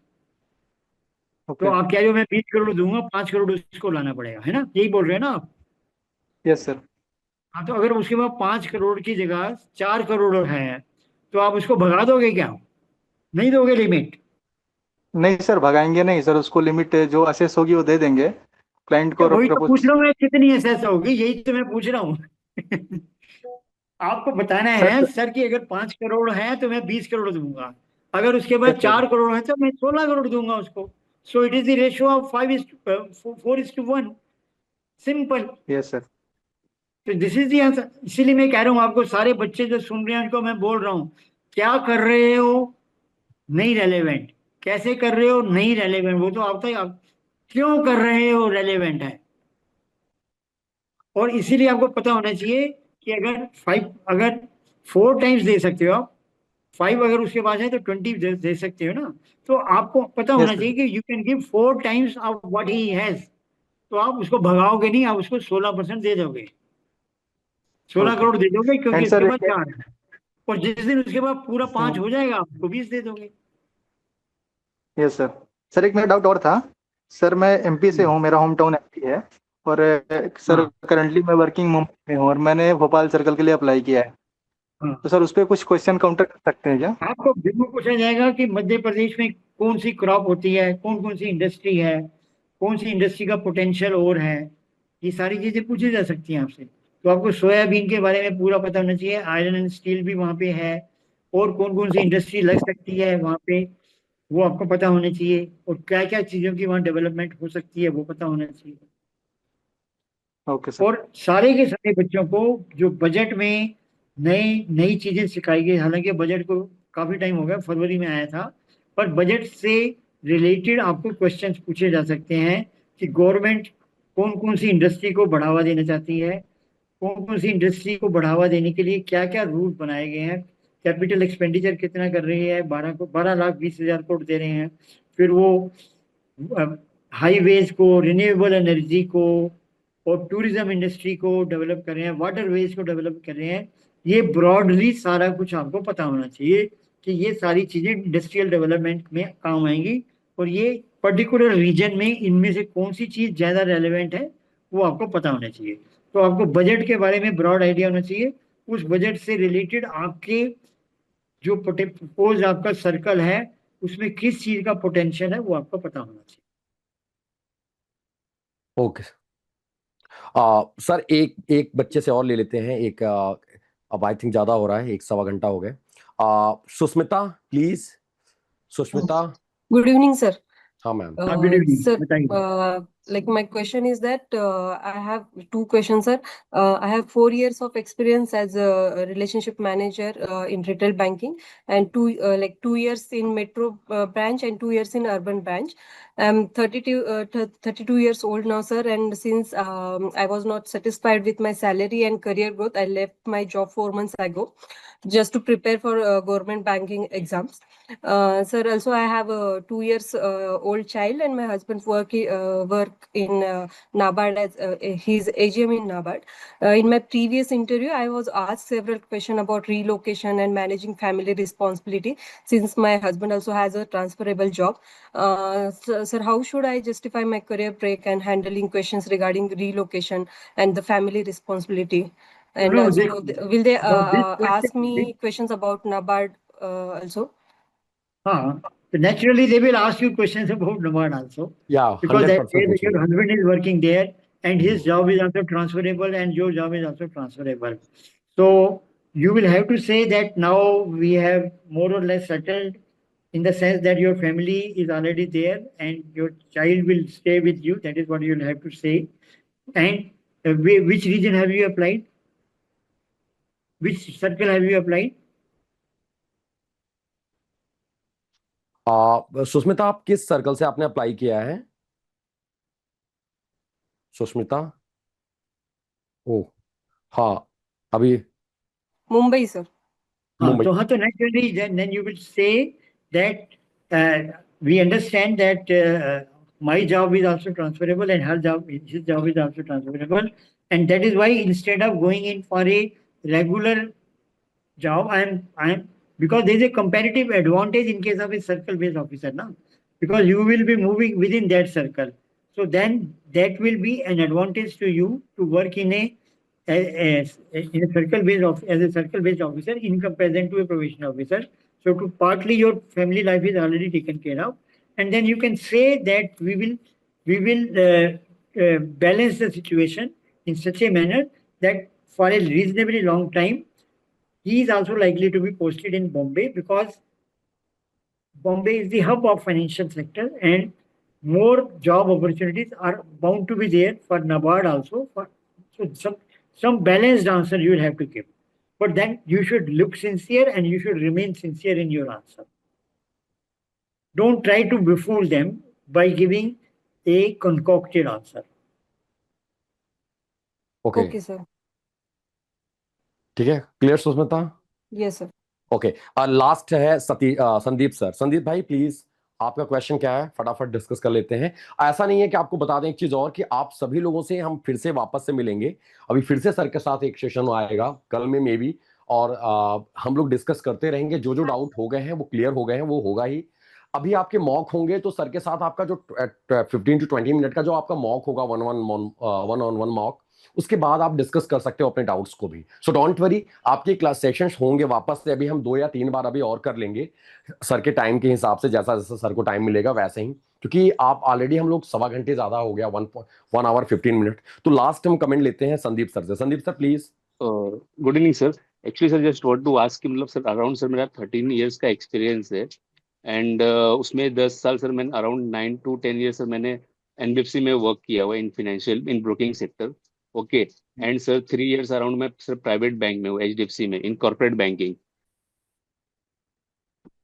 तो ओके। आप कह रहे हो मैं 20 करोड़ दूंगा, 5 करोड़ उसको लाना पड़ेगा, है ना, यही बोल रहे हैं ना आप। Yes sir. हाँ, तो अगर उसके बाद 5 करोड़ की जगह 4 करोड़ है तो आप उसको भगा दोगे क्या, नहीं दोगे लिमिट। नहीं सर भगाएंगे नहीं सर, उसको लिमिट जो असेस होगी वो दे देंगे क्लाइंट को वही तो पूछ प्रपोज। रहा हूँ मैं, कितनी एसेस होगी, यही तो मैं पूछ रहा हूँ। आपको बताना है सर सर कि अगर 5 करोड़ है तो मैं 20 करोड़ दूंगा, अगर उसके बाद यस सर। 4 करोड़ है तो मैं 16 करोड़ दूंगा उसको। So it is the ratio of 4:1, simple. Yes sir. तो दिस इज दी आंसर। इसीलिए मैं कह रहा हूँ आपको, सारे बच्चे जो सुन रहे हैं उनको मैं बोल रहा हूँ, क्या कर रहे हो नहीं रेलेवेंट, कैसे कर रहे हो नहीं रेलेवेंट, वो तो आता ही आप क्यों कर रहे हो रेलेवेंट है। और इसीलिए आपको पता होना चाहिए कि अगर 4 टाइम्स दे सकते हो आप, 5 अगर उसके पास है तो 20 दे सकते हो ना, तो आपको पता होना यस चाहिए सर। कि you can give 4 times of what he has. तो आप उसको भगाओगे नहीं, आप उसको 16% दे दोगे, 16 ओके। करोड़ दे दोगे क्योंकि एंड उसके सर पास 4 है। और जिस दिन उसके पास पूरा 5 हो जाएगा आपको 20 दे दोगे। Yes sir. सर एक मेरा डाउट और था सर मैं एमपी से हूँ, मेरा होम टाउन एमपी है। और सर हाँ करंटली मैं वर्किंग मुंबई में हूँ और मैंने भोपाल सर्कल के लिए अप्लाई किया है। हाँ। तो सर उस पर कुछ क्वेश्चन काउंटर कर सकते हैं क्या? आपको जरूर पूछा जाएगा कि मध्य प्रदेश में कौन सी क्रॉप होती है, कौन कौन सी इंडस्ट्री है, कौन सी इंडस्ट्री का पोटेंशियल और है। ये सारी चीजें पूछी जा सकती हैं आपसे। तो आपको सोयाबीन के बारे में पूरा पता होना चाहिए, आयरन एंड स्टील भी वहाँ पे है, और कौन कौन सी इंडस्ट्री लग सकती है वहाँ पे, वो आपको पता होना चाहिए। और क्या क्या चीज़ों की वहाँ डेवलपमेंट हो सकती है वो पता होना चाहिए। Okay sir. और सारे के सारे बच्चों को जो बजट में नई नई चीजें सिखाई गई, हालांकि बजट को काफी टाइम हो गया, फरवरी में आया था, पर बजट से रिलेटेड आपको क्वेश्चंस पूछे जा सकते हैं कि गवर्नमेंट कौन कौन सी इंडस्ट्री को बढ़ावा देना चाहती है, कौन कौन सी इंडस्ट्री को बढ़ावा देने के लिए क्या क्या रूल बनाए गए हैं, कैपिटल एक्सपेंडिचर कितना कर रही है, 12,20,000 करोड़ दे रहे हैं। फिर वो हाईवेज को, रिन्यूएबल एनर्जी को, और टूरिज्म इंडस्ट्री को डेवलप कर रहे हैं, वाटरवेज को डेवलप कर रहे हैं। ये ब्रॉडली सारा कुछ आपको पता होना चाहिए कि ये सारी चीजें इंडस्ट्रियल डेवलपमेंट में काम आएंगी, और ये पर्टिकुलर रीजन में इनमें से कौन सी चीज ज्यादा रेलेवेंट है वो आपको पता होना चाहिए। तो आपको बजट के बारे में ब्रॉड आइडिया होना चाहिए। उस बजट से रिलेटेड आपके जो प्रपोज आपका सर्कल है उसमें किस चीज का पोटेंशियल है वो आपको पता होना चाहिए। ओके सर, एक एक बच्चे से और ले लेते हैं। एक अब आई थिंक ज्यादा हो रहा है, 1 सवा घंटा हो गए। Sushmita please. Sushmita. Good evening, sir. हाँ मैम। हाँ, गुड इवनिंग, Sir, बताइए। like my question is that I have two questions, sir. I have 4 years of experience as a relationship manager in retail banking, and 2 years in metro branch and 2 years in urban branch. I'm 32 years old now, sir, and since I was not satisfied with my salary and career growth, I left my job 4 months ago just to prepare for government banking exams. Sir, also I have a 2 years old child, and my husband work in NABARD as his AGM in NABARD. In my previous interview, I was asked several questions about relocation and managing family responsibility, since my husband also has a transferable job. Sir, how should I justify my career break and handling questions regarding relocation and the family responsibility? And No, also, this, will they no, this ask question, me questions about NABARD also? so naturally they will ask you questions about NABARD also, या because that 100% your पूछेंगे। husband is working there and his job is also transferable and your job is also transferable. So you will have to say that now we have more or less settled, in the sense that your family is already there and your child will stay with you. That is what you will have to say. And which region have you applied? Which circle have you applied? Sushmita, आप किस circle से आपने apply किया है? सुष्मिता। ओ हाँ, अभी Mumbai, sir. Mumbai. So naturally, then you will say that we understand that my job is also transferable and his job is also transferable, and that is why instead of going in for a regular job, I am because there is a comparative advantage in case of a circle-based officer now, because you will be moving within that circle. So then that will be an advantage to you to work in a circle-based as a circle-based officer in comparison to a probation officer. So to partly your family life is already taken care of, and then you can say that we will balance the situation in such a manner that for a reasonably long time he is also likely to be posted in Bombay, because Bombay is the hub of financial sector and more job opportunities are bound to be there for NABARD also. So some balanced answer you will have to give. But then you should look sincere and you should remain sincere in your answer. Don't try to befool them by giving a concocted answer. Okay Okay, sir. ठीक है, clear Sushmita? Yes, sir. Okay last है Sandeep sir. Sandeep भाई please, आपका question क्या है, फटाफट discuss कर लेते हैं। ऐसा नहीं है कि आपको बता दें एक चीज और, कि आप सभी लोगों से हम फिर से वापस से मिलेंगे। अभी फिर से सर के साथ एक सेशन आएगा कल में मे बी, और हम लोग डिस्कस करते रहेंगे। जो जो डाउट हो गए हैं वो क्लियर हो गए हैं, वो होगा ही। अभी आपके मॉक होंगे तो सर के साथ आपका जो 15 to 20 मिनट का जो आपका मॉक होगा, वन ऑन वन मॉक, उसके बाद आप डिस्कस कर सकते हो अपने डाउट्स को भी। सो डोंट वरी, आपके क्लास सेशंस होंगे वापस से, अभी हम 2 या 3 बार अभी और कर लेंगे सर के टाइम के हिसाब से, जैसा जैसा सर को टाइम मिलेगा वैसे ही, क्योंकि आप ऑलरेडी हम लोग 1.25 घंटे ज्यादा हो गया, 1 hour 15 मिनट। तो लास्ट हम कमेंट लेते हैं संदीप सर से। Sandeep sir please. Good evening sir. Actually sir just want to ask कि मतलब सर अराउंड सर मेरा 13 इयर्स का एक्सपीरियंस है एंड उसमें 10 साल सर मैंने अराउंड 9 to 10 ईयर्स सर मैंने एनबीएफसी में वर्क किया हुआ in financial in broking sector. Okay. And sir 3 years around मैं सर प्राइवेट बैंक में हूँ, एचडीएफसी में इन कॉर्पोरेट बैंकिंग।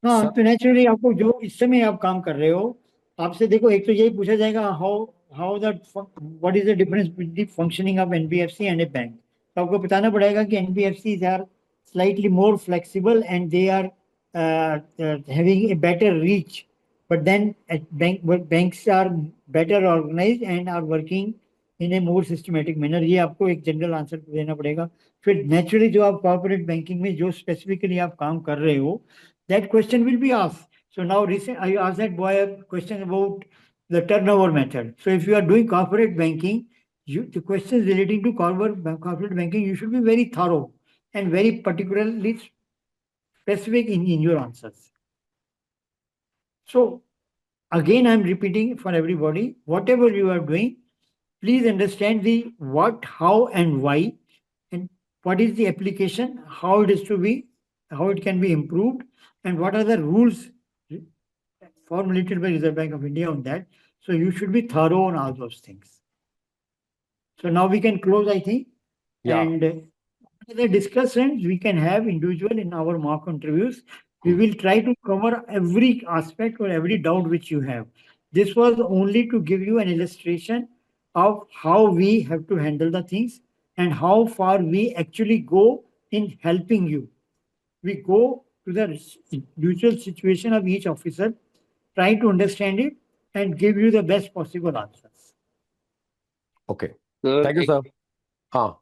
हाँ, तो नेचुरली आपको जो इस समय आप काम कर रहे हो, आपसे देखो, एक तो यही पूछा जाएगा how how that what is the difference between functioning of NBFC and a bank. तो आपको बताना पड़ेगा कि NBFC are slightly more flexible and they are having a better reach, but then banks are better organized and are working in a more systematic manner। ये आपको एक general answer देना पड़ेगा। फिर नेचुरली जो आप कॉर्पोरेट बैंकिंग में जो स्पेसिफिकली आप काम कर रहे हो, that question will be asked। So now recent I asked that boy a question about the turnover method। So if you are doing corporate banking, the questions relating to corporate banking, you should be very thorough and very particularly specific in your answers। So again, I'm repeating for everybody, whatever you are doing, please understand the what, how, and why, and what is the application, how it is to be, how it can be improved, and what are the rules formulated by Reserve Bank of India on that. So you should be thorough on all those things. So now we can close, I think. Yeah. And the discussions we can have individual in our mock interviews. We will try to cover every aspect or every doubt which you have. This was only to give you an illustration of how we have to handle the things and how far we actually go in helping you. We go to the usual situation of each officer, try to understand it and give you the best possible answers. Okay. Sir, Thank you, sir. हाँ.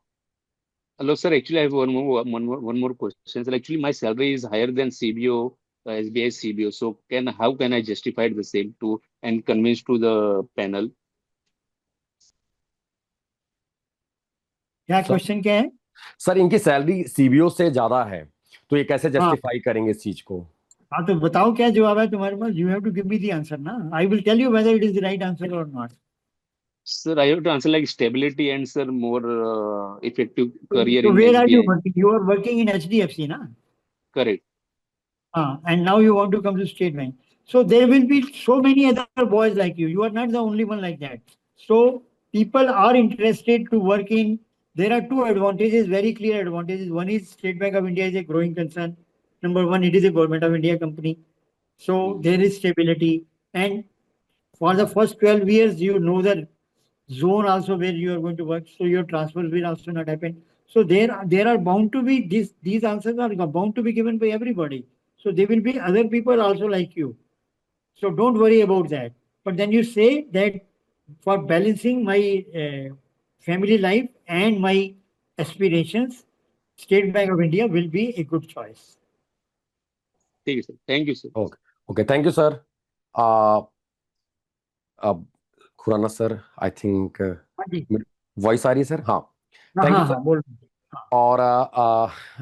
Hello, sir. Actually, I have one more question. Sir, actually, my salary is higher than CBO, SBI CBO. So, how can I justify the same to and convince to the panel? क्या question क्या है? Sir इनकी salary CBO से ज्यादा है, तो ये कैसे जस्टिफाई करेंगे इस चीज को? हाँ, तो बताओ क्या जवाब है तुम्हारे पास? You have to give me the answer ना। I will tell you whether it is the right answer और not. Sir, I have to answer like stability and sir more effective career So in where are you SBI. working? You are working in HDFC, na? Correct. And now you want to come to State Bank. So there will be so many other boys like you. You are not the only one like that. So people are interested to work in. There are two advantages, very clear advantages. One is State Bank of India is a growing concern. Number one, it is a Government of India company. So there is stability. And for the first 12 years, you know the zone also where you are going to work. So your transfers will also not happen. So there are bound to be these answers are bound to be given by everybody. So there will be other people also like you. So don't worry about that. But then you say that for balancing my family life and my aspirations, State Bank of India will be a good choice. Thank you, sir. Thank you, sir. Okay. Okay. Thank you, sir. Khurana sir, I think voice आ रही है sir? हाँ. Thank you sir. और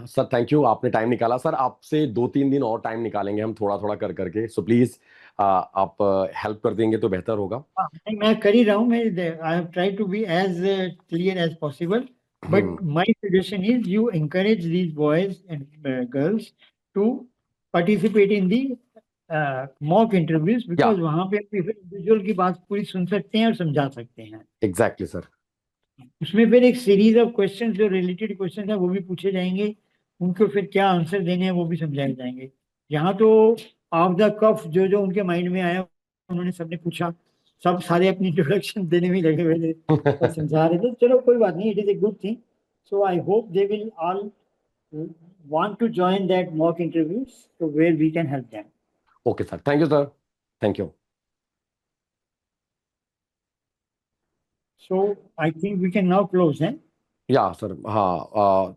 sir thank you, आपने time निकाला। Sir आपसे 2-3 दिन और टाइम निकालेंगे हम, थोड़ा थोड़ा कर करके। सो प्लीज आप हेल्प कर देंगे तो बेहतर होगा। मैं कर ही रहा हूँ। मैं I have tried to be as clear as possible, but my suggestion is you encourage these boys and girls to participate in the mock interviews, because वहां पे इंडिविजुअल की बात पूरी सुन सकते हैं और समझा सकते हैं। Exactly sir. उसमें फिर एक सीरीज ऑफ क्वेश्चंस जो रिलेटेड क्वेश्चंस है वो भी पूछे जाएंगे, उनको फिर क्या आंसर देने हैं वो भी समझाए जाएंगे। यहाँ तो ऑफ द कफ जो जो उनके माइंड में आया उन्होंने सबने पूछा, सब सारे अपनी इंट्रोडक्शन देने में लगे हुए थे और समझा रहे थे। चलो कोई बात नहीं, it is a good thing. So I hope they will all want to join that mock interviews, so where we can help them. Okay sir, thank you sir, thank you. So I think we can now close, eh? Yeah sir, हाँ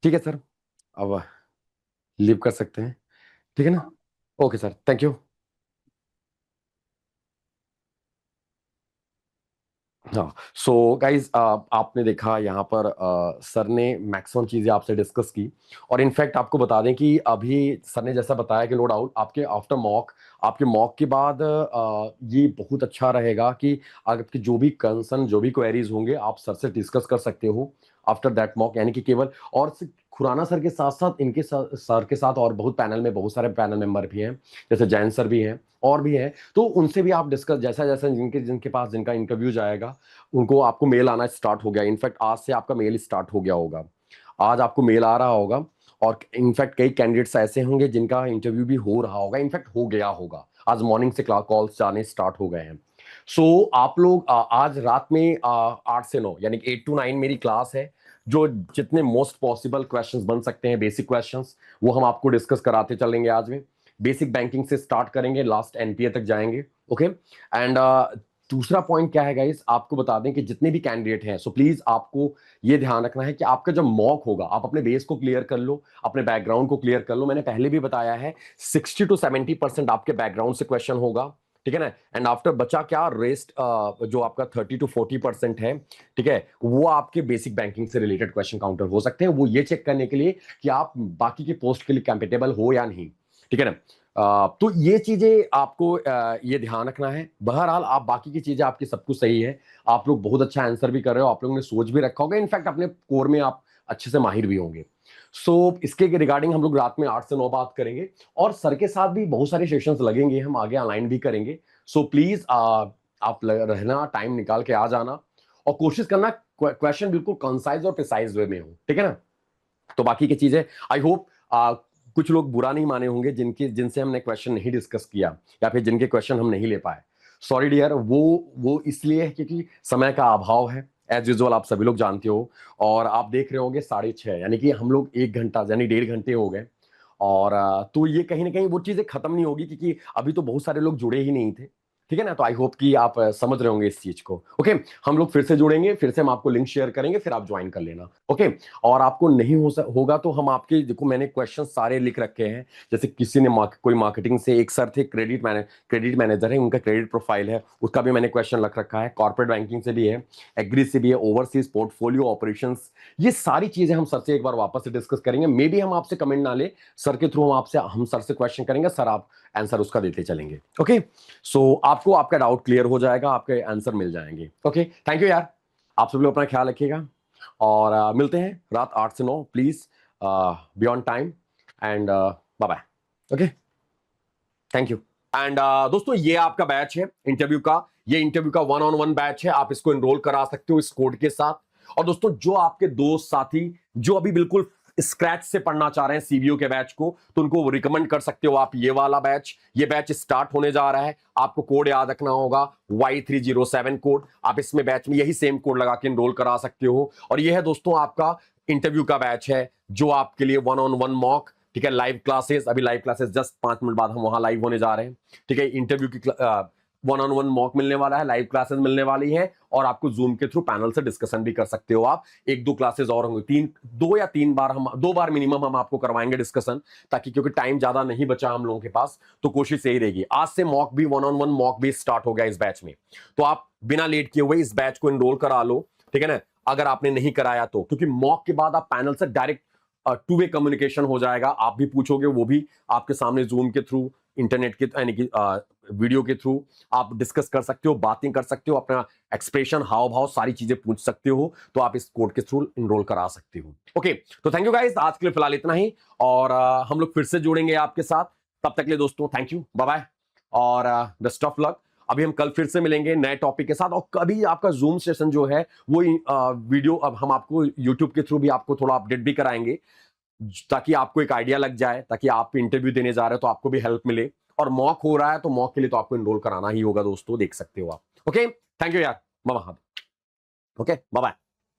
ठीक है sir, अब leave कर सकते हैं, ठीक है ना? Okay sir, thank you. हाँ, सो गाइज आपने देखा यहाँ पर सर ने मैक्सिमम चीजें आपसे डिस्कस की, और इनफैक्ट आपको बता दें कि अभी सर ने जैसा बताया कि नो डाउट आपके आफ्टर मॉक, आपके मॉक के बाद ये बहुत अच्छा रहेगा कि आपके जो भी कंसर्न, जो भी क्वेरीज होंगे आप सर से डिस्कस कर सकते हो आफ्टर दैट मॉक। यानी कि केवल और खुराना सर के साथ साथ इनके सर के साथ और बहुत पैनल में बहुत सारे पैनल मेंबर भी हैं, जैसे जैन सर भी हैं और भी हैं, तो उनसे भी आप डिस्कस, जैसा जैसा जिनके जिनके पास जिनका इंटरव्यू जाएगा उनको आपको मेल आना स्टार्ट हो गया। इनफैक्ट आज से आपका मेल स्टार्ट हो गया होगा, आज आपको मेल आ रहा होगा, और इनफैक्ट कई कैंडिडेट्स ऐसे होंगे जिनका इंटरव्यू भी हो रहा होगा, इनफैक्ट हो गया होगा, आज मॉर्निंग से कॉल्स जाने स्टार्ट हो गए हैं। सो आप लोग आज रात में 8 से 9 यानी कि 8 to 9 मेरी क्लास है, जो जितने मोस्ट पॉसिबल क्वेश्चंस बन सकते हैं, बेसिक क्वेश्चंस, वो हम आपको डिस्कस कराते चलेंगे। आज में बेसिक बैंकिंग से स्टार्ट करेंगे, लास्ट एनपीए तक जाएंगे। ओके, एंड दूसरा पॉइंट क्या है गाइस, आपको बता दें कि जितने भी कैंडिडेट हैं, सो प्लीज आपको ये ध्यान रखना है कि आपका जब मॉक होगा आप अपने बेस को क्लियर कर लो, अपने बैकग्राउंड को क्लियर कर लो। मैंने पहले भी बताया है 60 to 70% आपके बैकग्राउंड से क्वेश्चन होगा, ठीक है ना, एंड आफ्टर बचा क्या, रेस्ट जो आपका 30 to 40% है, ठीक है, वो आपके बेसिक बैंकिंग से रिलेटेड क्वेश्चन काउंटर हो सकते हैं, वो ये चेक करने के लिए कि आप बाकी की पोस्ट के लिए कंपेटेबल हो या नहीं, ठीक है ना। तो ये चीजें आपको ये ध्यान रखना है। बहरहाल आप बाकी की चीजें आपकी सब कुछ सही है, आप लोग बहुत अच्छा आंसर भी कर रहे हो, आप लोगों ने सोच भी रखा होगा, इनफैक्ट अपने कोर में आप अच्छे से माहिर भी होंगे। सो इसके रिगार्डिंग हम लोग रात में 8 से 9 बात करेंगे, और सर के साथ भी बहुत सारे सेशंस लगेंगे, हम आगे अलाइन भी करेंगे। सो प्लीज आप रहना, टाइम निकाल के आ जाना, और कोशिश करना क्वेश्चन बिल्कुल कंसाइज और प्रिसाइज वे में हो, ठीक है ना। तो बाकी की चीजें आई होप कुछ लोग बुरा नहीं माने होंगे जिनसे हमने क्वेश्चन नहीं डिस्कस किया, या फिर जिनके क्वेश्चन हम नहीं ले पाए। सॉरी डियर, वो इसलिए है क्योंकि समय का अभाव है, एज यूजुअल आप सभी लोग जानते हो, और आप देख रहे होंगे 6:30 यानी कि हम लोग 1 घंटा यानी 1.5 घंटे हो गए, और तो ये कहीं ना कहीं वो चीजें खत्म नहीं होगी, क्योंकि अभी तो बहुत सारे लोग जुड़े ही नहीं थे, ठीक है ना। तो आई होप कि आप समझ रहे होंगे इस चीज को। ओके, हम लोग फिर से जुड़ेंगे, फिर से हम आपको लिंक शेयर करेंगे, फिर आप ज्वाइन कर लेना। ओके, और आपको नहीं होगा तो हम आपके, देखो मैंने क्वेश्चन सारे लिख रखे हैं, जैसे किसी ने कोई मार्केटिंग से, एक सर थे क्रेडिट मैनेजर है, उनका क्रेडिट प्रोफाइल है, उसका भी मैंने क्वेश्चन रख रखा है, कॉर्पोरेट बैंकिंग से भी है, एग्री से भी है, ओवरसीज पोर्टफोलियो ऑपरेशंस, ये सारी चीजें हम सर से एक बार वापस से डिस्कस करेंगे। मे बी हम आपसे कमेंट ना ले, सर के थ्रू हम सर से क्वेश्चन करेंगे, सर आप आंसर उसका देते चलेंगे। ओके, सो आपको आपका डाउट क्लियर हो जाएगा, आपके आंसर मिल जाएंगे। ओके, थैंक यू यार, आप सब लोग अपना ख्याल रखिएगा, और मिलते हैं रात 8 से 9, please be on time, and bye bye. Okay, thank you. And दोस्तों, ये आपका बैच है इंटरव्यू का, ये इंटरव्यू का 1-on-1 बैच है, आप इसको एनरोल करा सकते हो इस कोड के साथ। और दोस्तों, जो आपके दोस्त साथी जो अभी बिल्कुल स्क्रैच से पढ़ना चाह रहे हैं सीबीओ के बैच को, तो उनको रिकमेंड कर सकते हो आप ये वाला बैच। ये बैच स्टार्ट होने जा रहा है, आपको कोड याद रखना होगा Y307 कोड, आप इसमें बैच में यही सेम कोड लगा के एनरोल करा सकते हो। और ये है दोस्तों आपका इंटरव्यू का बैच है, जो आपके लिए 1-on-1 मॉक, ठीक है, लाइव क्लासेस, अभी लाइव क्लासेस जस्ट 5 मिनट बाद हम वहां लाइव होने जा रहे हैं, ठीक है। इंटरव्यू की 1-on-1 मॉक मिलने वाला है, लाइव क्लासेस मिलने वाली हैं, और आपको जूम के थ्रू पैनल से डिस्कशन भी कर सकते हो आप। 1-2 क्लासेस और होंगे, 2 या 3 बार, हम 2 बार मिनिमम हम आपको करवाएंगे डिस्कशन, ताकि क्योंकि टाइम ज्यादा नहीं बचा हम लोगों के पास, तो कोशिश यही रहेगी। आज से मॉक भी 1-on-1 मॉक भी स्टार्ट हो गया इस बैच में, तो आप बिना लेट किए हुए इस बैच को एनरोल करा लो, ठीक है ना, अगर आपने नहीं कराया तो, क्योंकि मॉक के बाद आप पैनल से डायरेक्ट 2 वे कम्युनिकेशन हो जाएगा, आप भी पूछोगे, वो भी आपके सामने जूम के थ्रू, इंटरनेट के यानी कि वीडियो के थ्रू आप डिस्कस कर सकते हो, बातें कर सकते हो, अपना एक्सप्रेशन, हाव भाव, सारी चीजें पूछ सकते हो, तो आप इस कोड के थ्रू एनरोल करा सकते हो। ओके, तो थैंक यू गाइस, आज के लिए फिलहाल इतना ही, और हम लोग फिर से जुड़ेंगे आपके साथ। तब तक के लिए दोस्तों थैंक यू, बाय बाय, और बेस्ट ऑफ लक। अभी हम कल फिर से मिलेंगे नए टॉपिक के साथ, और कभी आपका जूम सेशन जो है वो वीडियो अब हम आपको यूट्यूब के थ्रू भी आपको थोड़ा अपडेट भी कराएंगे, ताकि आपको एक आइडिया लग जाए, ताकि आप इंटरव्यू देने जा रहे हो तो आपको भी हेल्प मिले। और मॉक हो रहा है तो मॉक के लिए तो आपको एनरोल कराना ही होगा दोस्तों, देख सकते हो आप। ओके, थैंक यू यार, bye bye. Okay, bye bye.